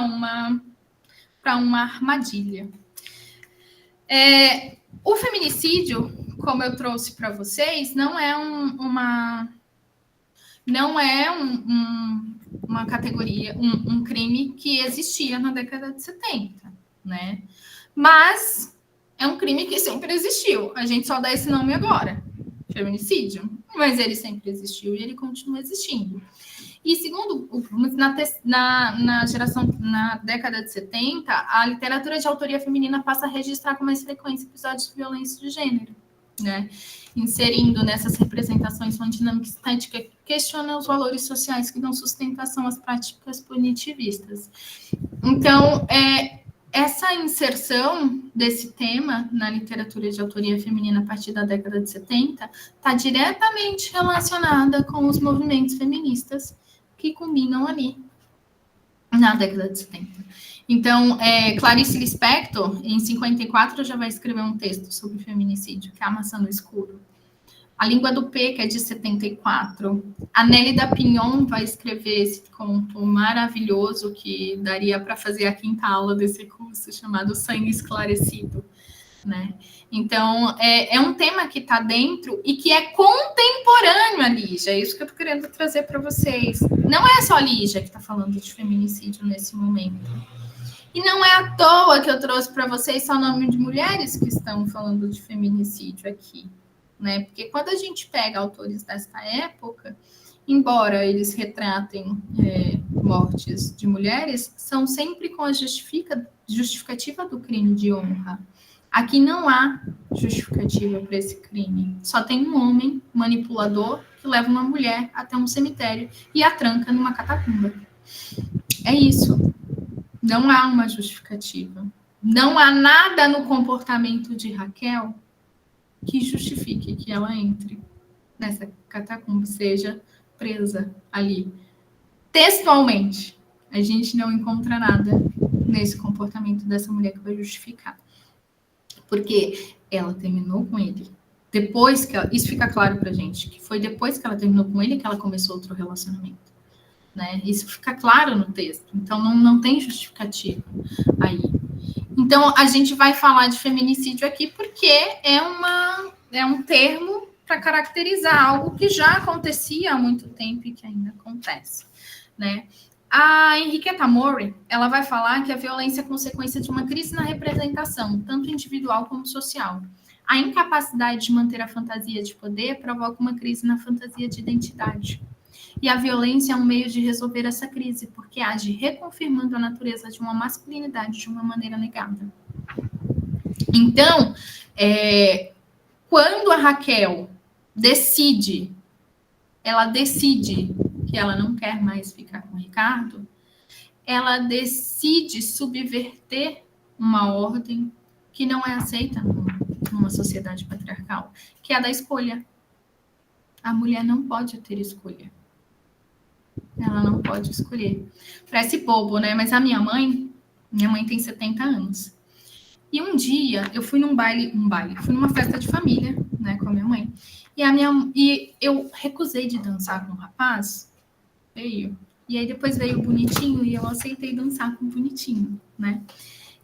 uma armadilha. O feminicídio, como eu trouxe para vocês, não é uma categoria, um crime que existia na década de 70, né? Mas é um crime que sempre existiu. A gente só dá esse nome agora, feminicídio. Mas ele sempre existiu e ele continua existindo. E segundo, na década de 70, a literatura de autoria feminina passa a registrar com mais frequência episódios de violência de gênero, né? Inserindo nessas representações uma dinâmica estética que questiona os valores sociais que dão sustentação às práticas punitivistas. Então, essa inserção desse tema na literatura de autoria feminina a partir da década de 70 está diretamente relacionada com os movimentos feministas que combinam ali na década de 70. Então, Clarice Lispector, em 54, já vai escrever um texto sobre feminicídio, que é A Maçã no Escuro. A Língua do P, que é de 74. A Nélida Pinhon vai escrever esse conto maravilhoso que daria para fazer a quinta aula desse curso, chamado Sangue Esclarecido, né? Então, é um tema que está dentro e que é contemporâneo a Lígia. É isso que eu estou querendo trazer para vocês. Não é só a Lígia que está falando de feminicídio nesse momento. E não é à toa que eu trouxe para vocês só nome de mulheres que estão falando de feminicídio aqui, né? Porque quando a gente pega autores desta época, embora eles retratem mortes de mulheres, são sempre com a justificativa do crime de honra. Aqui não há justificativa para esse crime. Só tem um homem manipulador que leva uma mulher até um cemitério e a tranca numa catacumba. É isso. Não há uma justificativa. Não há nada no comportamento de Raquel que justifique que ela entre nessa catacumba, seja presa ali. Textualmente, a gente não encontra nada nesse comportamento dessa mulher que vai justificar. Porque ela terminou com ele. Depois que isso fica claro pra gente, que foi depois que ela terminou com ele que ela começou outro relacionamento, né? Isso fica claro no texto. Então, não tem justificativa aí. Então, a gente vai falar de feminicídio aqui porque é um termo para caracterizar algo que já acontecia há muito tempo e que ainda acontece, né? A Henrietta Mori, ela vai falar que a violência é consequência de uma crise na representação, tanto individual como social. A incapacidade de manter a fantasia de poder provoca uma crise na fantasia de identidade. E a violência é um meio de resolver essa crise, porque age reconfirmando a natureza de uma masculinidade de uma maneira negada. Então, quando a Raquel decide que ela não quer mais ficar com o Ricardo, ela decide subverter uma ordem que não é aceita numa sociedade patriarcal, que é a da escolha. A mulher não pode ter escolha. Ela não pode escolher. Parece bobo, né? Mas a minha mãe tem 70 anos. E um dia eu fui fui numa festa de família, né, com a minha mãe. E eu recusei de dançar com o rapaz, e aí depois veio o bonitinho e eu aceitei dançar com o bonitinho, né?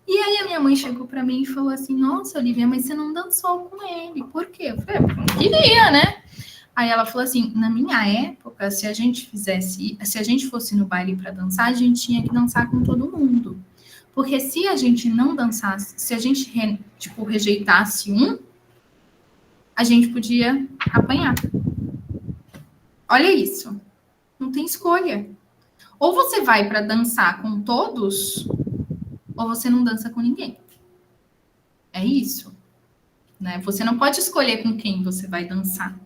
E aí a minha mãe chegou para mim e falou assim: nossa, Olivia, mas você não dançou com ele, por quê? Eu falei, não queria, né? Aí ela falou assim: na minha época, se a gente fosse no baile para dançar, a gente tinha que dançar com todo mundo. Porque se a gente não dançasse, se a gente rejeitasse um, a gente podia apanhar. Olha isso. Não tem escolha. Ou você vai para dançar com todos, ou você não dança com ninguém. É isso, né? Você não pode escolher com quem você vai dançar.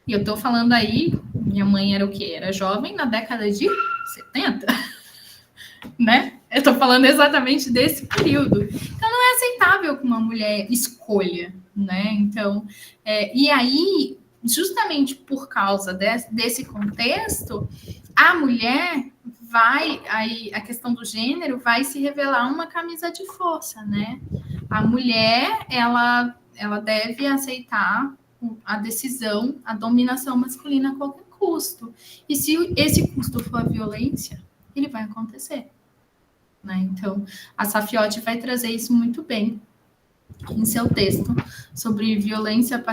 E eu tô falando aí, minha mãe era o quê? Era jovem na década de 70, né? Eu tô falando exatamente desse período. Então, não é aceitável que uma mulher escolha, né? Então, e aí, justamente por causa desse contexto, a mulher vai, aí a questão do gênero vai se revelar uma camisa de força, né? A mulher, ela deve aceitar a decisão, a dominação masculina a qualquer custo. E se esse custo for a violência, ele vai acontecer, né? Então, a Safiotti vai trazer isso muito bem em seu texto sobre violência,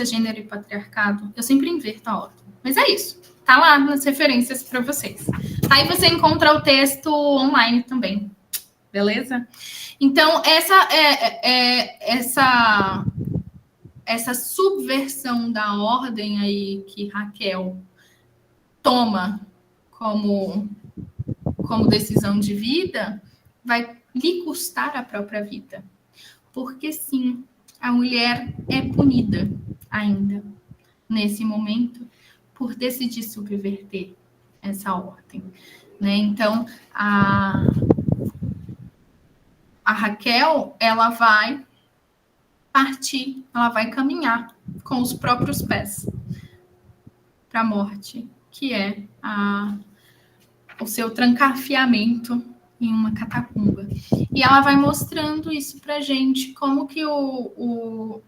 gênero e patriarcado. Eu sempre inverto a ordem, mas é isso. Tá lá nas referências para vocês. Aí você encontra o texto online também, beleza? Então, essa subversão da ordem aí que Raquel toma como decisão de vida vai lhe custar a própria vida. Porque, sim, a mulher é punida ainda, nesse momento, por decidir subverter essa ordem, né? Então, a Raquel, ela vai partir, ela vai caminhar com os próprios pés para a morte, que é o seu trancafiamento em uma catacumba. E ela vai mostrando isso pra gente, como que o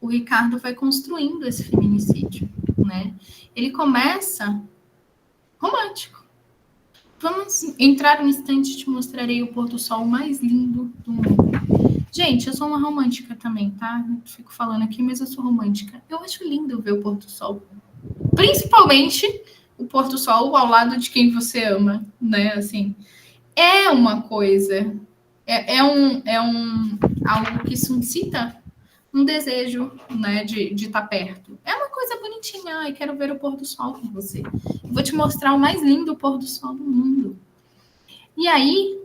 Ricardo vai construindo esse feminicídio, né? Ele começa romântico. Vamos entrar um instante e te mostrarei o pôr do sol mais lindo do mundo. Gente, eu sou uma romântica também, tá? Eu fico falando aqui, mas eu sou romântica. Eu acho lindo ver o pôr do sol. Principalmente o pôr do sol ao lado de quem você ama, né? Assim, é uma coisa, algo que suscita um desejo, né, de estar perto. É uma coisa bonitinha. Ai, quero ver o pôr do sol com você. Eu vou te mostrar o mais lindo pôr do sol do mundo. E aí,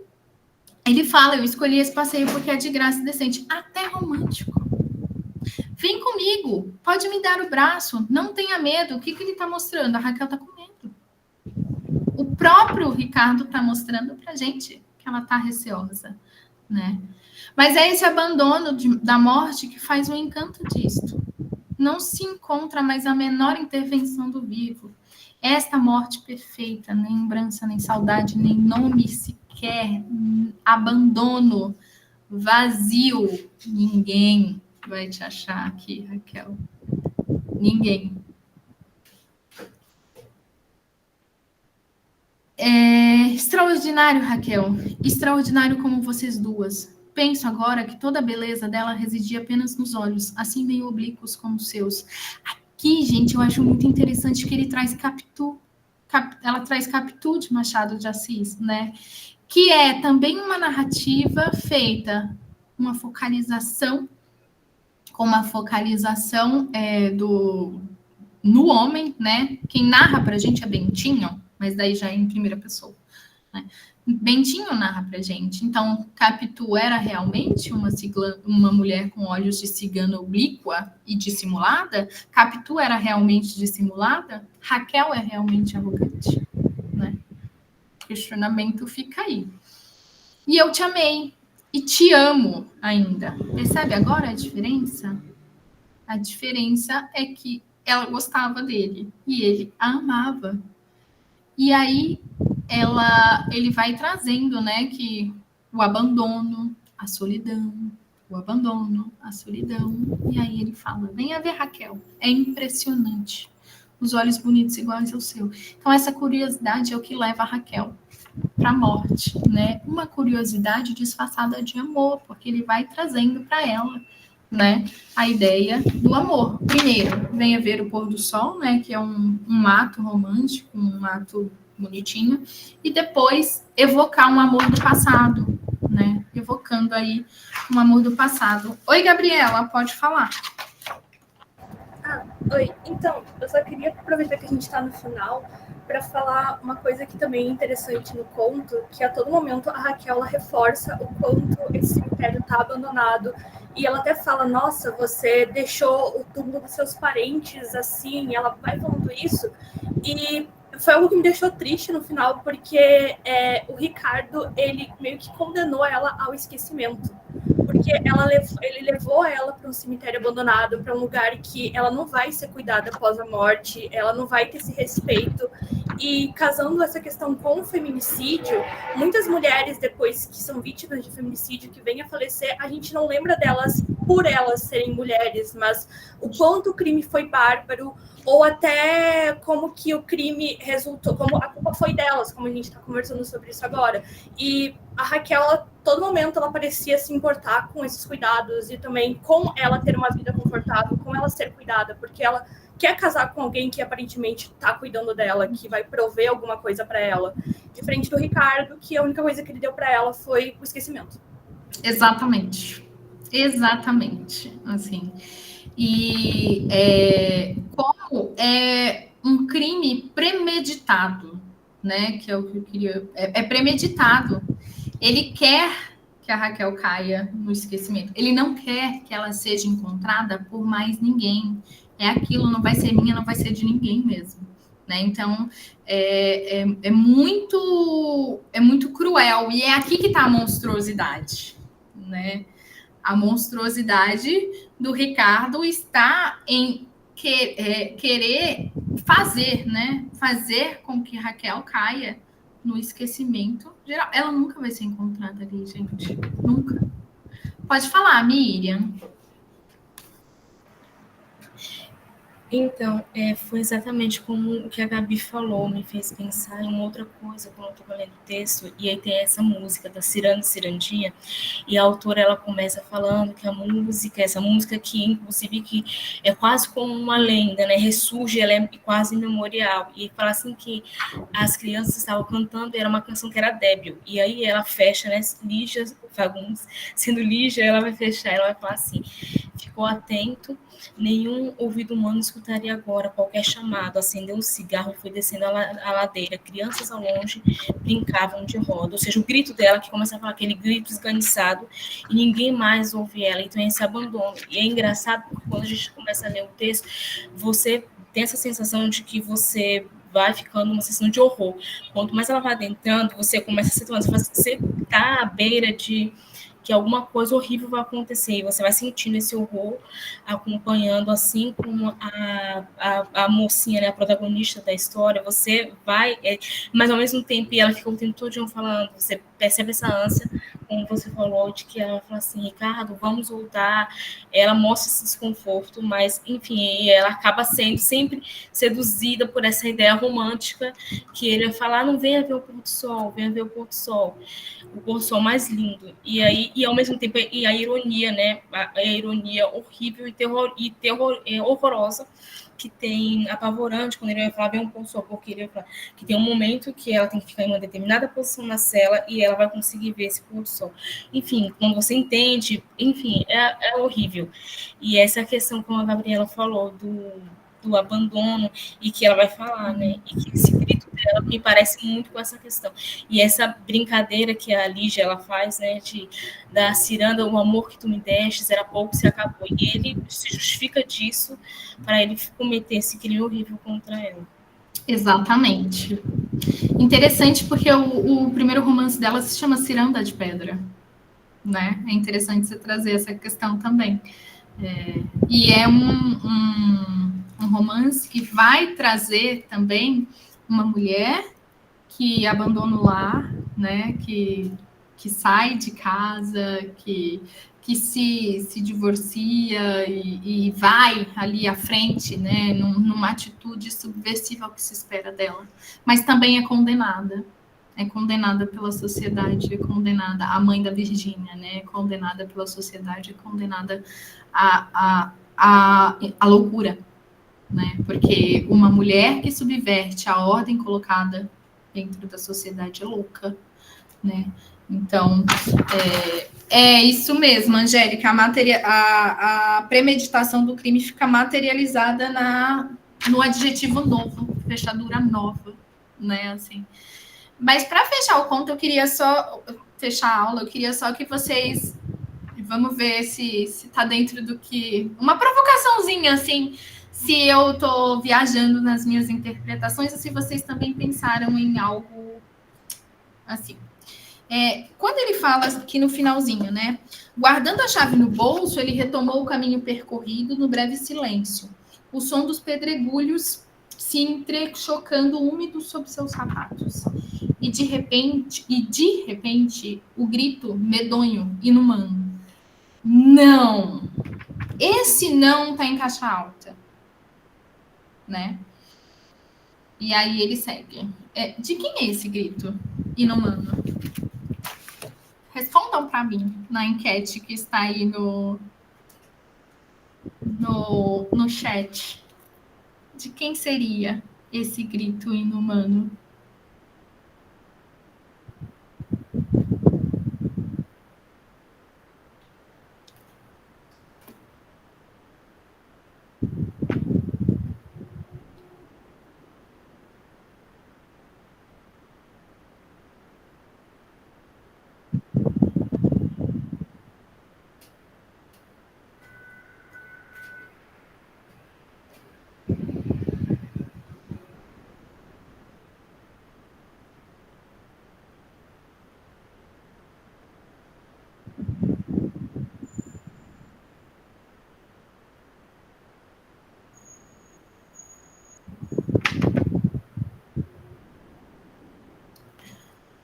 ele fala, eu escolhi esse passeio porque é de graça e decente. Até romântico. Vem comigo, pode me dar o braço, não tenha medo. O que ele está mostrando? A Raquel está com medo. O próprio Ricardo está mostrando para a gente que ela está receosa, né? Mas é esse abandono da morte que faz o encanto disto. Não se encontra mais a menor intervenção do vivo. Esta morte perfeita, nem lembrança, nem saudade, nem nome sequer, abandono, vazio. Ninguém vai te achar aqui, Raquel. Ninguém. Extraordinário, Raquel. Extraordinário como vocês duas. Penso agora que toda a beleza dela residia apenas nos olhos, assim meio oblíquos como os seus. Aqui, gente, eu acho muito interessante que ele traz ela traz Capitu de Machado de Assis, né? Que é também uma narrativa feita, uma focalização, com uma focalização no homem, né? Quem narra pra gente é Bentinho, mas daí já é em primeira pessoa, né? Bentinho narra pra gente. Então, Capitu era realmente uma mulher com olhos de cigana oblíqua e dissimulada? Capitu era realmente dissimulada? Raquel é realmente arrogante, né? O questionamento fica aí. E eu te amei e te amo ainda. Percebe agora a diferença? A diferença é que ela gostava dele e ele a amava. E aí ele vai trazendo, né, que o abandono, a solidão, e aí ele fala, venha ver Raquel, é impressionante, os olhos bonitos iguais ao seu. Então essa curiosidade é o que leva a Raquel para a morte, né, uma curiosidade disfarçada de amor, porque ele vai trazendo para ela, né, a ideia do amor. Primeiro, venha ver o pôr do sol, né, que é um ato romântico, um ato bonitinho, e depois evocar um amor do passado, né? Evocando aí um amor do passado. Oi, Gabriela, pode falar. Oi, então, eu só queria aproveitar que a gente está no final para falar uma coisa que também é interessante no conto, que a todo momento a Raquel ela reforça o quanto esse cemitério está abandonado, e ela até fala, nossa, você deixou o túmulo dos seus parentes assim, ela vai falando isso, e foi algo que me deixou triste no final, porque o Ricardo, ele meio que condenou ela ao esquecimento, porque ele levou ela para um cemitério abandonado, para um lugar que ela não vai ser cuidada após a morte, ela não vai ter esse respeito. E casando essa questão com o feminicídio, muitas mulheres, depois que são vítimas de feminicídio, que vêm a falecer, a gente não lembra delas por elas serem mulheres, mas o quanto o crime foi bárbaro, ou até como que o crime resultou, como a culpa foi delas, como a gente está conversando sobre isso agora. E a Raquel, a todo momento, ela parecia se importar com esses cuidados e também com ela ter uma vida confortável, com ela ser cuidada, porque ela quer casar com alguém que aparentemente está cuidando dela, que vai prover alguma coisa para ela. Diferente do Ricardo, que a única coisa que ele deu para ela foi o esquecimento. Exatamente. Exatamente. Assim. E como é um crime premeditado, né? Que é o que eu queria. É premeditado. Ele quer que a Raquel caia no esquecimento. Ele não quer que ela seja encontrada por mais ninguém. É aquilo, não vai ser minha, não vai ser de ninguém mesmo. Né? Então, é muito cruel. E é aqui que está a monstruosidade, né? A monstruosidade do Ricardo está em querer fazer, né? Fazer com que Raquel caia no esquecimento geral. Ela nunca vai ser encontrada ali, gente. Nunca. Pode falar, Miriam. Então, foi exatamente como o que a Gabi falou, me fez pensar em uma outra coisa quando eu estava lendo o texto, e aí tem essa música da Ciranda e Cirandinha, e a autora, ela começa falando que essa música que, inclusive, que é quase como uma lenda, né, ressurge, ela é quase imemorial, e fala assim que as crianças estavam cantando, e era uma canção que era débil, e aí ela fecha, né, Lígia Fagundes, sendo Lígia, ela vai fechar, ela vai falar assim, ficou atento, nenhum ouvido humano escutaria agora qualquer chamado, acendeu um cigarro e foi descendo a ladeira. Crianças ao longe brincavam de roda. Ou seja, o grito dela, que começa a falar aquele grito esganiçado, e ninguém mais ouve ela. Então, esse abandono. E é engraçado, porque quando a gente começa a ler o texto, você tem essa sensação de que você vai ficando uma sensação de horror. Quanto mais ela vai adentrando, você começa a se tomar, você está à beira de que alguma coisa horrível vai acontecer, e você vai sentindo esse horror, acompanhando, assim como a mocinha, né, a protagonista da história, você vai, mas ao mesmo tempo, e ela fica o tempo todo falando, você percebe essa ânsia, como você falou, de que ela fala assim, Ricardo, vamos voltar, ela mostra esse desconforto, mas, enfim, ela acaba sendo sempre seduzida por essa ideia romântica, que ele vai falar, não, venha ver o pôr do sol, venha ver o pôr do sol mais lindo, e aí, e ao mesmo tempo, e a ironia, né, a ironia horrível e horrorosa, que tem apavorante, quando ele vai falar, vem um pôr do sol, porque ele vai falar que tem um momento que ela tem que ficar em uma determinada posição na cela e ela vai conseguir ver esse pôr do sol. Enfim, quando você entende, enfim, é horrível. E essa questão, como a Gabriela falou, do abandono, e que ela vai falar, né, e que esse grito dela me parece muito com essa questão. E essa brincadeira que a Lígia, ela faz, né, da Ciranda, o amor que tu me destes era pouco, se acabou. E ele se justifica disso para ele cometer esse crime horrível contra ela. Exatamente. Interessante porque o primeiro romance dela se chama Ciranda de Pedra, né? É interessante você trazer essa questão também. E é um romance que vai trazer também uma mulher que abandona o lar, né? Que sai de casa, que se divorcia e vai ali à frente, né? Numa atitude subversiva ao que se espera dela. Mas também é condenada. É condenada pela sociedade, é condenada, a mãe da Virgínia, né? É condenada pela sociedade, é condenada à loucura, né? Porque uma mulher que subverte a ordem colocada dentro da sociedade é louca, né? Então, é isso mesmo, Angélica. A premeditação do crime fica materializada no adjetivo novo, fechadura nova, né? Assim. Mas para fechar o conto, eu queria só fechar a aula, eu queria só que vocês vamos ver se está dentro do que uma provocaçãozinha assim, se eu estou viajando nas minhas interpretações ou se vocês também pensaram em algo assim. Quando ele fala aqui no finalzinho, né? Guardando a chave no bolso, ele retomou o caminho percorrido no breve silêncio. O som dos pedregulhos se entrechocando úmidos sob seus sapatos. E de repente, o grito medonho, inumano. Não! Esse não tá em caixa alta. Né? E aí ele segue. De quem é esse grito inumano? Respondam para mim na enquete que está aí no chat. De quem seria esse grito inumano?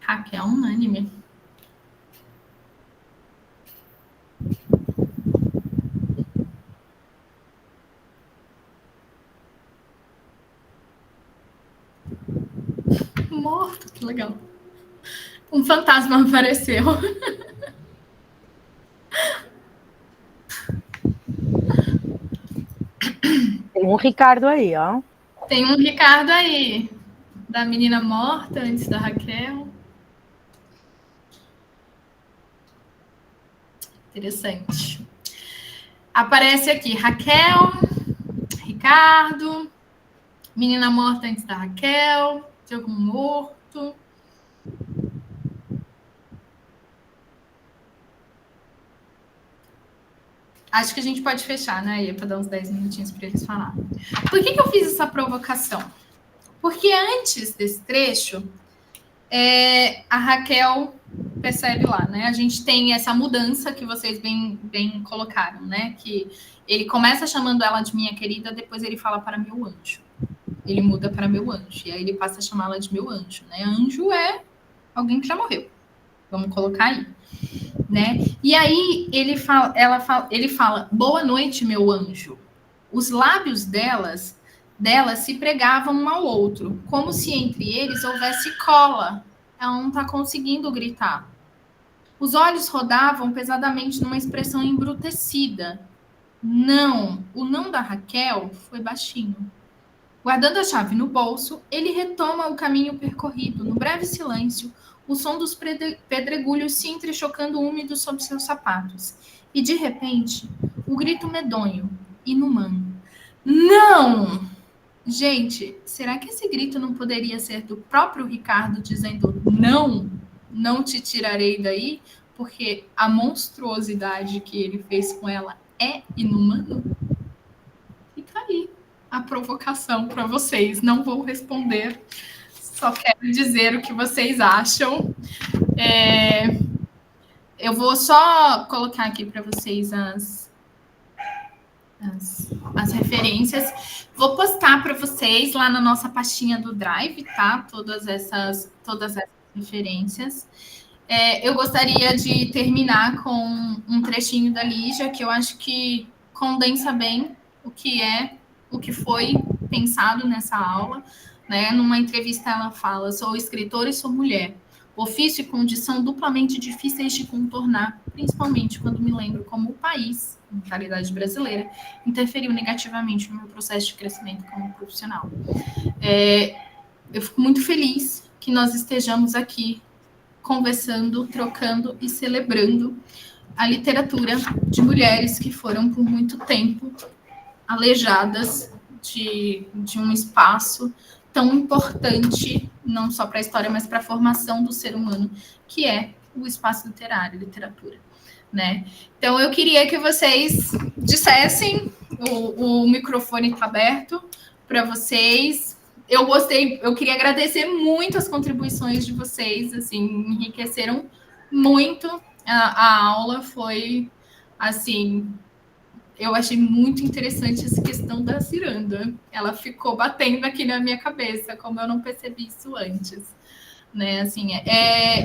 Raquel, unânime. Morto, que legal. Um fantasma apareceu. Tem um Ricardo aí, ó. Tem um Ricardo aí. Da menina morta antes da Raquel. Interessante. Aparece aqui Raquel, Ricardo, menina morta antes da Raquel, de algum morto. Acho que a gente pode fechar, né? Para dar uns 10 minutinhos para eles falarem. Por que eu fiz essa provocação? Porque antes desse trecho, a Raquel percebe lá, né? A gente tem essa mudança que vocês bem colocaram, né? Que ele começa chamando ela de minha querida, depois ele fala para meu anjo. Ele muda para meu anjo, e aí ele passa a chamá-la de meu anjo, né? Anjo é alguém que já morreu. Vamos colocar aí, né? E aí ele fala, boa noite, meu anjo. Os lábios dela se pregavam um ao outro, como se entre eles houvesse cola. Ela não está conseguindo gritar. Os olhos rodavam pesadamente numa expressão embrutecida. Não, o não da Raquel foi baixinho. Guardando a chave no bolso, ele retoma o caminho percorrido. No breve silêncio, o som dos pedregulhos se entrechocando úmidos sob seus sapatos. E, de repente, o grito medonho, inumano. Não! Gente, será que esse grito não poderia ser do próprio Ricardo dizendo não te tirarei daí? Porque a monstruosidade que ele fez com ela é inumano? Fica aí a provocação para vocês. Não vou responder, só quero dizer o que vocês acham. Eu vou só colocar aqui para vocês as referências. Vou postar para vocês lá na nossa pastinha do Drive, tá? Todas essas referências. Eu gostaria de terminar com um trechinho da Lígia, que eu acho que condensa bem o que foi pensado nessa aula, né? Numa entrevista ela fala: sou escritora e sou mulher. Ofício e condição duplamente difíceis de contornar, principalmente quando me lembro como o país, a mentalidade brasileira, interferiu negativamente no meu processo de crescimento como profissional. Eu fico muito feliz que nós estejamos aqui conversando, trocando e celebrando a literatura de mulheres que foram por muito tempo alejadas de um espaço tão importante, não só para a história, mas para a formação do ser humano, que é o espaço literário, literatura, né? Então, eu queria que vocês dissessem, o microfone está aberto para vocês. Eu gostei, eu queria agradecer muito as contribuições de vocês, assim, enriqueceram muito a aula, foi, assim, eu achei muito interessante essa questão da ciranda. Ela ficou batendo aqui na minha cabeça, como eu não percebi isso antes, né? Assim,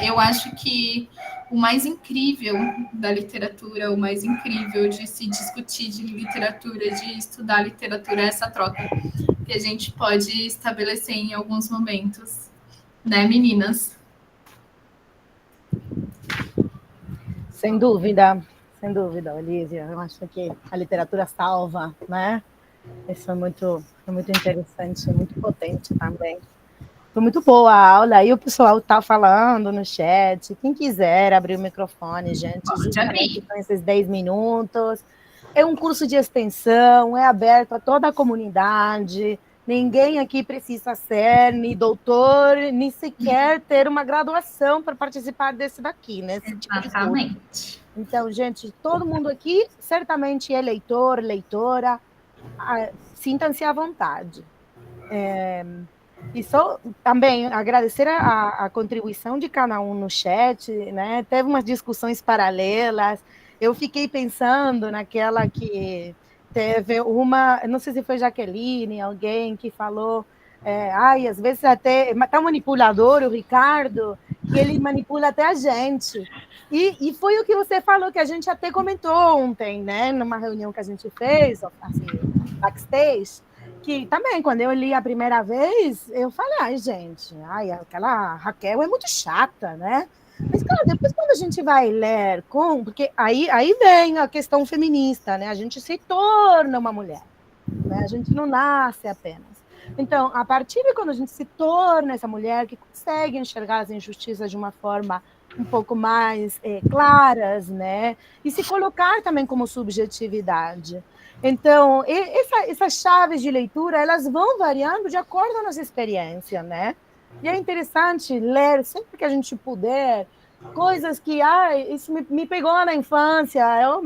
eu acho que o mais incrível da literatura, o mais incrível de se discutir de literatura, de estudar literatura, é essa troca que a gente pode estabelecer em alguns momentos, né, meninas? Sem dúvida, Olívia. Eu acho que a literatura salva, né? Isso é muito interessante, muito potente também. Foi muito boa a aula. Aí o pessoal está falando no chat. Quem quiser abrir o microfone, gente, justamente com esses 10 minutos. É um curso de extensão, é aberto a toda a comunidade. Ninguém aqui precisa ser nem doutor, nem sequer ter uma graduação para participar desse daqui, né? Exatamente. Então, gente, todo mundo aqui certamente é leitor, leitora. Sintam-se à vontade. E só também agradecer a contribuição de cada um no chat, né? Teve umas discussões paralelas. Eu fiquei pensando naquela que teve uma, não sei se foi Jaqueline, alguém que falou, às vezes até tá manipulador o Ricardo, que ele manipula até a gente. E foi o que você falou, que a gente até comentou ontem, né? Numa reunião que a gente fez, assim, backstage, que também, quando eu li a primeira vez, eu falei, gente, aquela Raquel é muito chata, né? Mas, claro, depois quando a gente vai ler porque aí vem a questão feminista, né? A gente se torna uma mulher, né? A gente não nasce apenas. Então, a partir de quando a gente se torna essa mulher que consegue enxergar as injustiças de uma forma um pouco mais claras, né? E se colocar também como subjetividade. Então, essas chaves de leitura, elas vão variando de acordo com a nossa experiência, né? E é interessante ler, sempre que a gente puder, coisas que, isso me pegou na infância, eu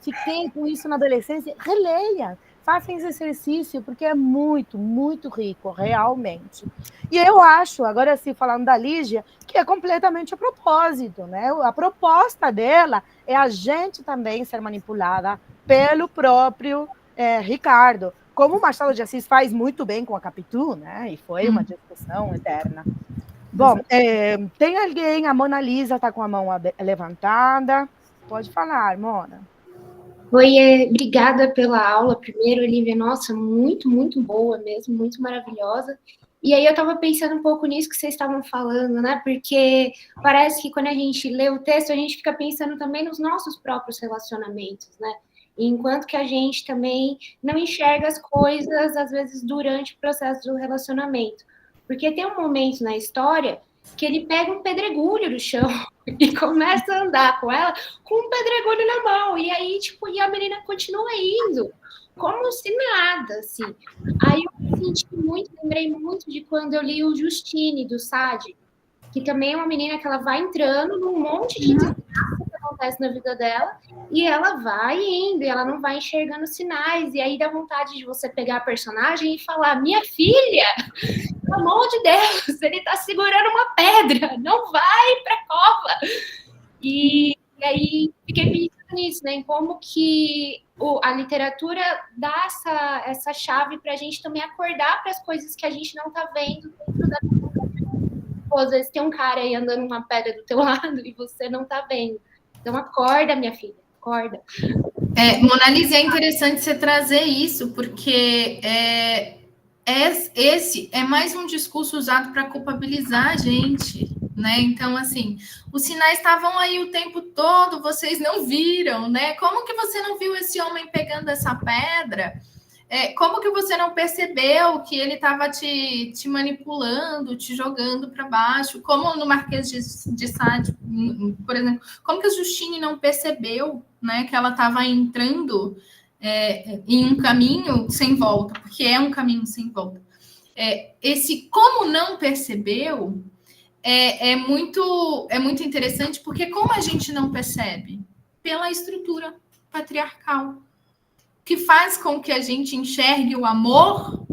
fiquei com isso na adolescência. Releia, façam esse exercício, porque é muito, muito rico, realmente. E eu acho, agora sim, falando da Lígia, que é completamente a propósito, né? A proposta dela é a gente também ser manipulada pelo próprio Ricardo, como o Machado de Assis faz muito bem com a Capitu, né? E foi uma discussão eterna. Bom, tem alguém, a Mona Lisa está com a mão levantada. Pode falar, Mona. Oi, obrigada pela aula primeiro, Olivia. Nossa, muito, muito boa mesmo, muito maravilhosa. E aí eu estava pensando um pouco nisso que vocês estavam falando, né? Porque parece que quando a gente lê o texto, a gente fica pensando também nos nossos próprios relacionamentos, né? Enquanto que a gente também não enxerga as coisas, às vezes, durante o processo do relacionamento. Porque tem um momento na história que ele pega um pedregulho do chão e começa a andar com ela com um pedregulho na mão. E aí, e a menina continua indo, como se nada, assim. Aí eu lembrei muito de quando eu li o Justine, do Sade, que também é uma menina que ela vai entrando num monte de desgraça que acontece na vida dela, e ela vai indo, e ela não vai enxergando sinais, e aí dá vontade de você pegar a personagem e falar, minha filha, pelo amor de Deus, ele tá segurando uma pedra, não vai pra cova. E aí fiquei pensando nisso, né, em como que a literatura dá essa chave pra gente também acordar para as coisas que a gente não tá vendo dentro da vida. Às vezes tem um cara aí andando uma pedra do teu lado e você não tá vendo. Então acorda, minha filha, acorda. Mona Lisa, é interessante você trazer isso, porque esse é mais um discurso usado para culpabilizar a gente, né? Então, assim, os sinais estavam aí o tempo todo, vocês não viram, né? Como que você não viu esse homem pegando essa pedra? como que você não percebeu que ele estava te manipulando, te jogando para baixo? Como no Marquês de Sade, por exemplo, como que a Justine não percebeu, né, que ela estava entrando em um caminho sem volta? Porque é um caminho sem volta. Esse como não percebeu é muito interessante, porque como a gente não percebe? Pela estrutura patriarcal, que faz com que a gente enxergue o amor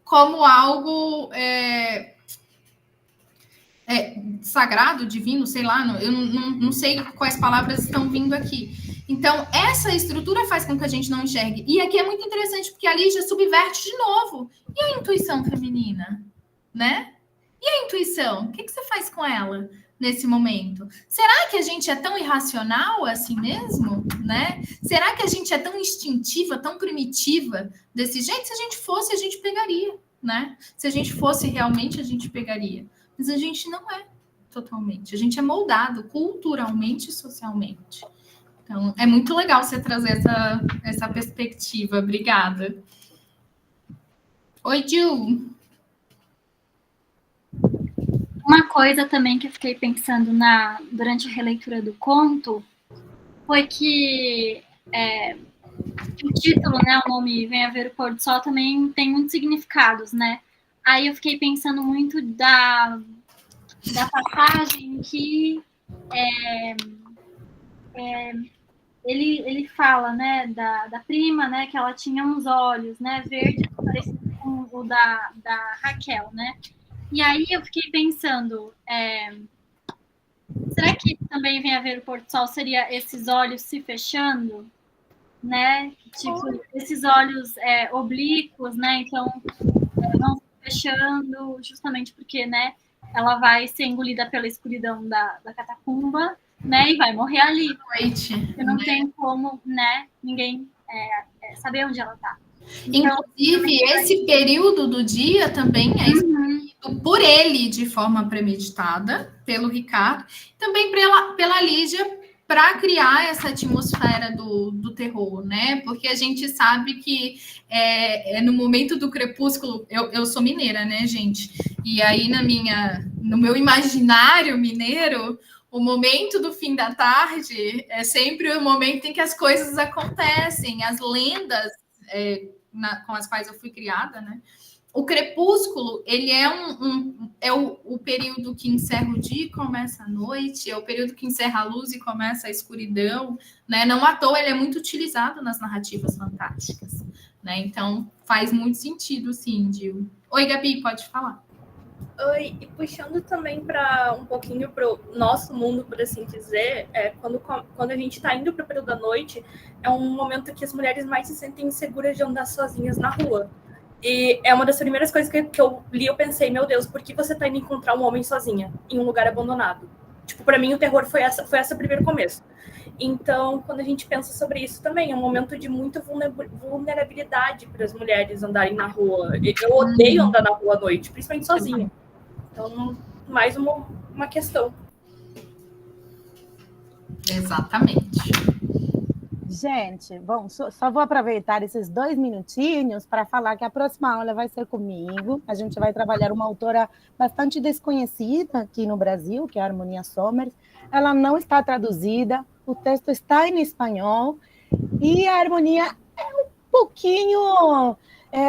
como algo sagrado, divino, sei lá, eu não sei quais palavras estão vindo aqui. Então, essa estrutura faz com que a gente não enxergue. E aqui é muito interessante, porque a Lígia subverte de novo. E a intuição feminina? Né? E a intuição? O que você faz com ela nesse momento? Será que a gente é tão irracional assim mesmo? Né? Será que a gente é tão instintiva, tão primitiva desse jeito? Se a gente fosse, a gente pegaria. Né? Se a gente fosse realmente, a gente pegaria. Mas a gente não é totalmente. A gente é moldado culturalmente e socialmente. Então, é muito legal você trazer essa perspectiva. Obrigada. Oi, Ju. Uma coisa também que eu fiquei pensando durante a releitura do conto foi que o título, né, o nome Vem a Ver o Pôr do Sol, também tem muitos significados, né? Aí eu fiquei pensando muito da passagem que ele fala, né, da prima, né, que ela tinha uns olhos, né, verdes, parecidos com o da Raquel, né? E aí eu fiquei pensando, será que também Vem a Ver o Pôr do Sol seria esses olhos se fechando, né? Tipo, esses olhos oblíquos, né? Então, não se fechando, justamente porque, né, ela vai ser engolida pela escuridão da catacumba, né? E vai morrer ali. Porque não tem como, né, ninguém saber onde ela tá. Então, inclusive, esse período do dia também é escolhido por ele de forma premeditada, pelo Ricardo, também pela Lígia, para criar essa atmosfera do terror, né? Porque a gente sabe que no momento do crepúsculo, eu sou mineira, né, gente? E aí no meu imaginário mineiro, o momento do fim da tarde é sempre o momento em que as coisas acontecem, as lendas com as quais eu fui criada, né? O crepúsculo, ele é o período que encerra o dia e começa a noite, é o período que encerra a luz e começa a escuridão, né? Não à toa, ele é muito utilizado nas narrativas fantásticas, né? Então, faz muito sentido, sim, Gil. Oi, Gabi, pode falar. Oi, e puxando também para um pouquinho para o nosso mundo, por assim dizer, quando a gente está indo para o período da noite, é um momento que as mulheres mais se sentem seguras de andar sozinhas na rua. E é uma das primeiras coisas que eu li, eu pensei, meu Deus, por que você tá indo encontrar um homem sozinha em um lugar abandonado? Tipo, para mim o terror foi esse o primeiro começo. Então, quando a gente pensa sobre isso também, é um momento de muita vulnerabilidade para as mulheres andarem na rua. Eu odeio andar na rua à noite, principalmente sozinha. Então, mais uma questão. Exatamente. Gente, bom, só vou aproveitar esses 2 minutinhos para falar que a próxima aula vai ser comigo. A gente vai trabalhar uma autora bastante desconhecida aqui no Brasil, que é a Harmonia Somers. Ela não está traduzida, o texto está em espanhol, e a Harmonia é um pouquinho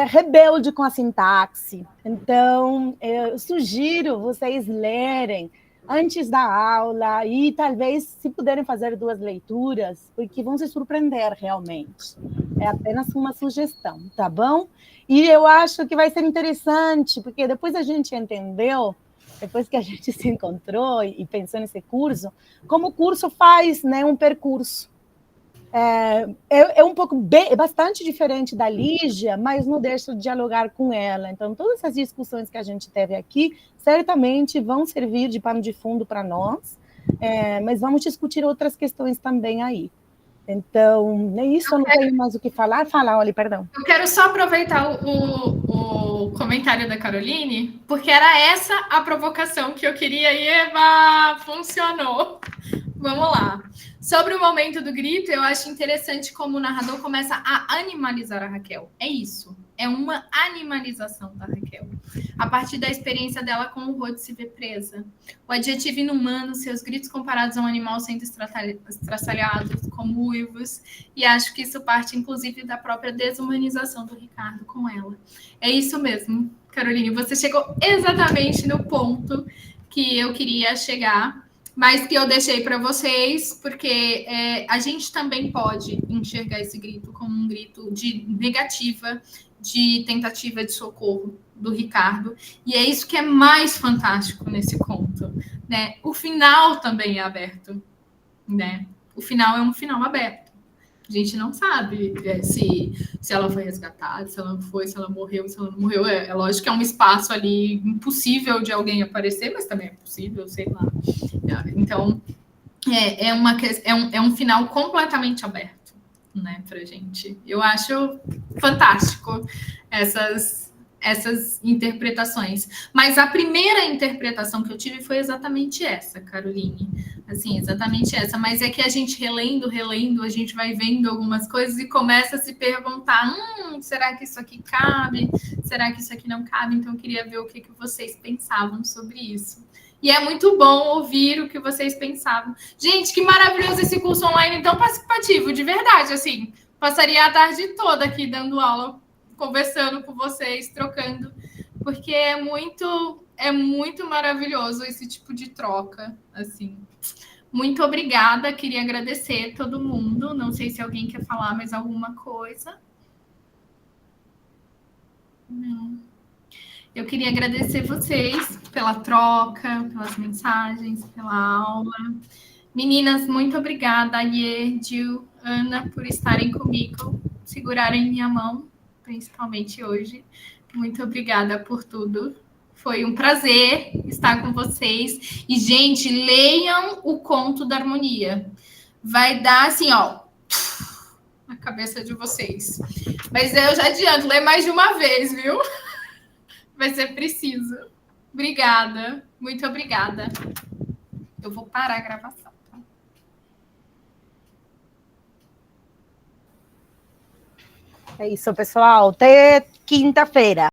rebelde com a sintaxe. Então, eu sugiro vocês lerem antes da aula e talvez, se puderem fazer 2 leituras, porque vão se surpreender realmente. É apenas uma sugestão, tá bom? E eu acho que vai ser interessante, porque depois a gente entendeu, depois que a gente se encontrou e pensou nesse curso, como o curso faz, né, um percurso. É bastante diferente da Lígia, mas não deixa de dialogar com ela. Então, todas essas discussões que a gente teve aqui, certamente vão servir de pano de fundo para nós, mas vamos discutir outras questões também aí. Então, é isso, eu não tenho mais o que falar. Fala, Oli, perdão. Eu quero só aproveitar o comentário da Caroline, porque era essa a provocação que eu queria e, Eva, funcionou. Vamos lá. Sobre o momento do grito, eu acho interessante como o narrador começa a animalizar a Raquel. É isso. É uma animalização da Raquel. A partir da experiência dela com o horror de se ver presa. O adjetivo inumano, seus gritos comparados a um animal sendo estraçalhados, como uivos. E acho que isso parte, inclusive, da própria desumanização do Ricardo com ela. É isso mesmo, Caroline. Você chegou exatamente no ponto que eu queria chegar, mas que eu deixei para vocês, porque a gente também pode enxergar esse grito como um grito de negativa, de tentativa de socorro do Ricardo, e é isso que é mais fantástico nesse conto, né? O final também é aberto, né? O final é um final aberto. A gente não sabe se ela foi resgatada, se ela não foi, se ela morreu, se ela não morreu. É lógico que é um espaço ali impossível de alguém aparecer, mas também é possível, sei lá. Então, é um final completamente aberto, né, pra gente. Eu acho fantástico essas interpretações. Mas a primeira interpretação que eu tive foi exatamente essa, Caroline. Assim, exatamente essa. Mas é que a gente relendo, a gente vai vendo algumas coisas e começa a se perguntar, será que isso aqui cabe? Será que isso aqui não cabe? Então, eu queria ver o que vocês pensavam sobre isso. E é muito bom ouvir o que vocês pensavam. Gente, que maravilhoso esse curso online tão participativo, de verdade, assim. Passaria a tarde toda aqui dando aula, conversando com vocês, trocando, porque é muito maravilhoso esse tipo de troca, assim. Muito obrigada, queria agradecer todo mundo. Não sei se alguém quer falar mais alguma coisa. Não. Eu queria agradecer vocês pela troca, pelas mensagens, pela aula. Meninas, muito obrigada, Aie, Gil, Ana, por estarem comigo, segurarem minha mão, principalmente hoje. Muito obrigada por tudo. Foi um prazer estar com vocês. E, gente, leiam o Conto da Harmonia. Vai dar, assim, ó, na cabeça de vocês. Mas eu já adianto, lê mais de uma vez, viu? Vai ser preciso. Obrigada. Muito obrigada. Eu vou parar a gravação. É isso, pessoal. Até quinta-feira.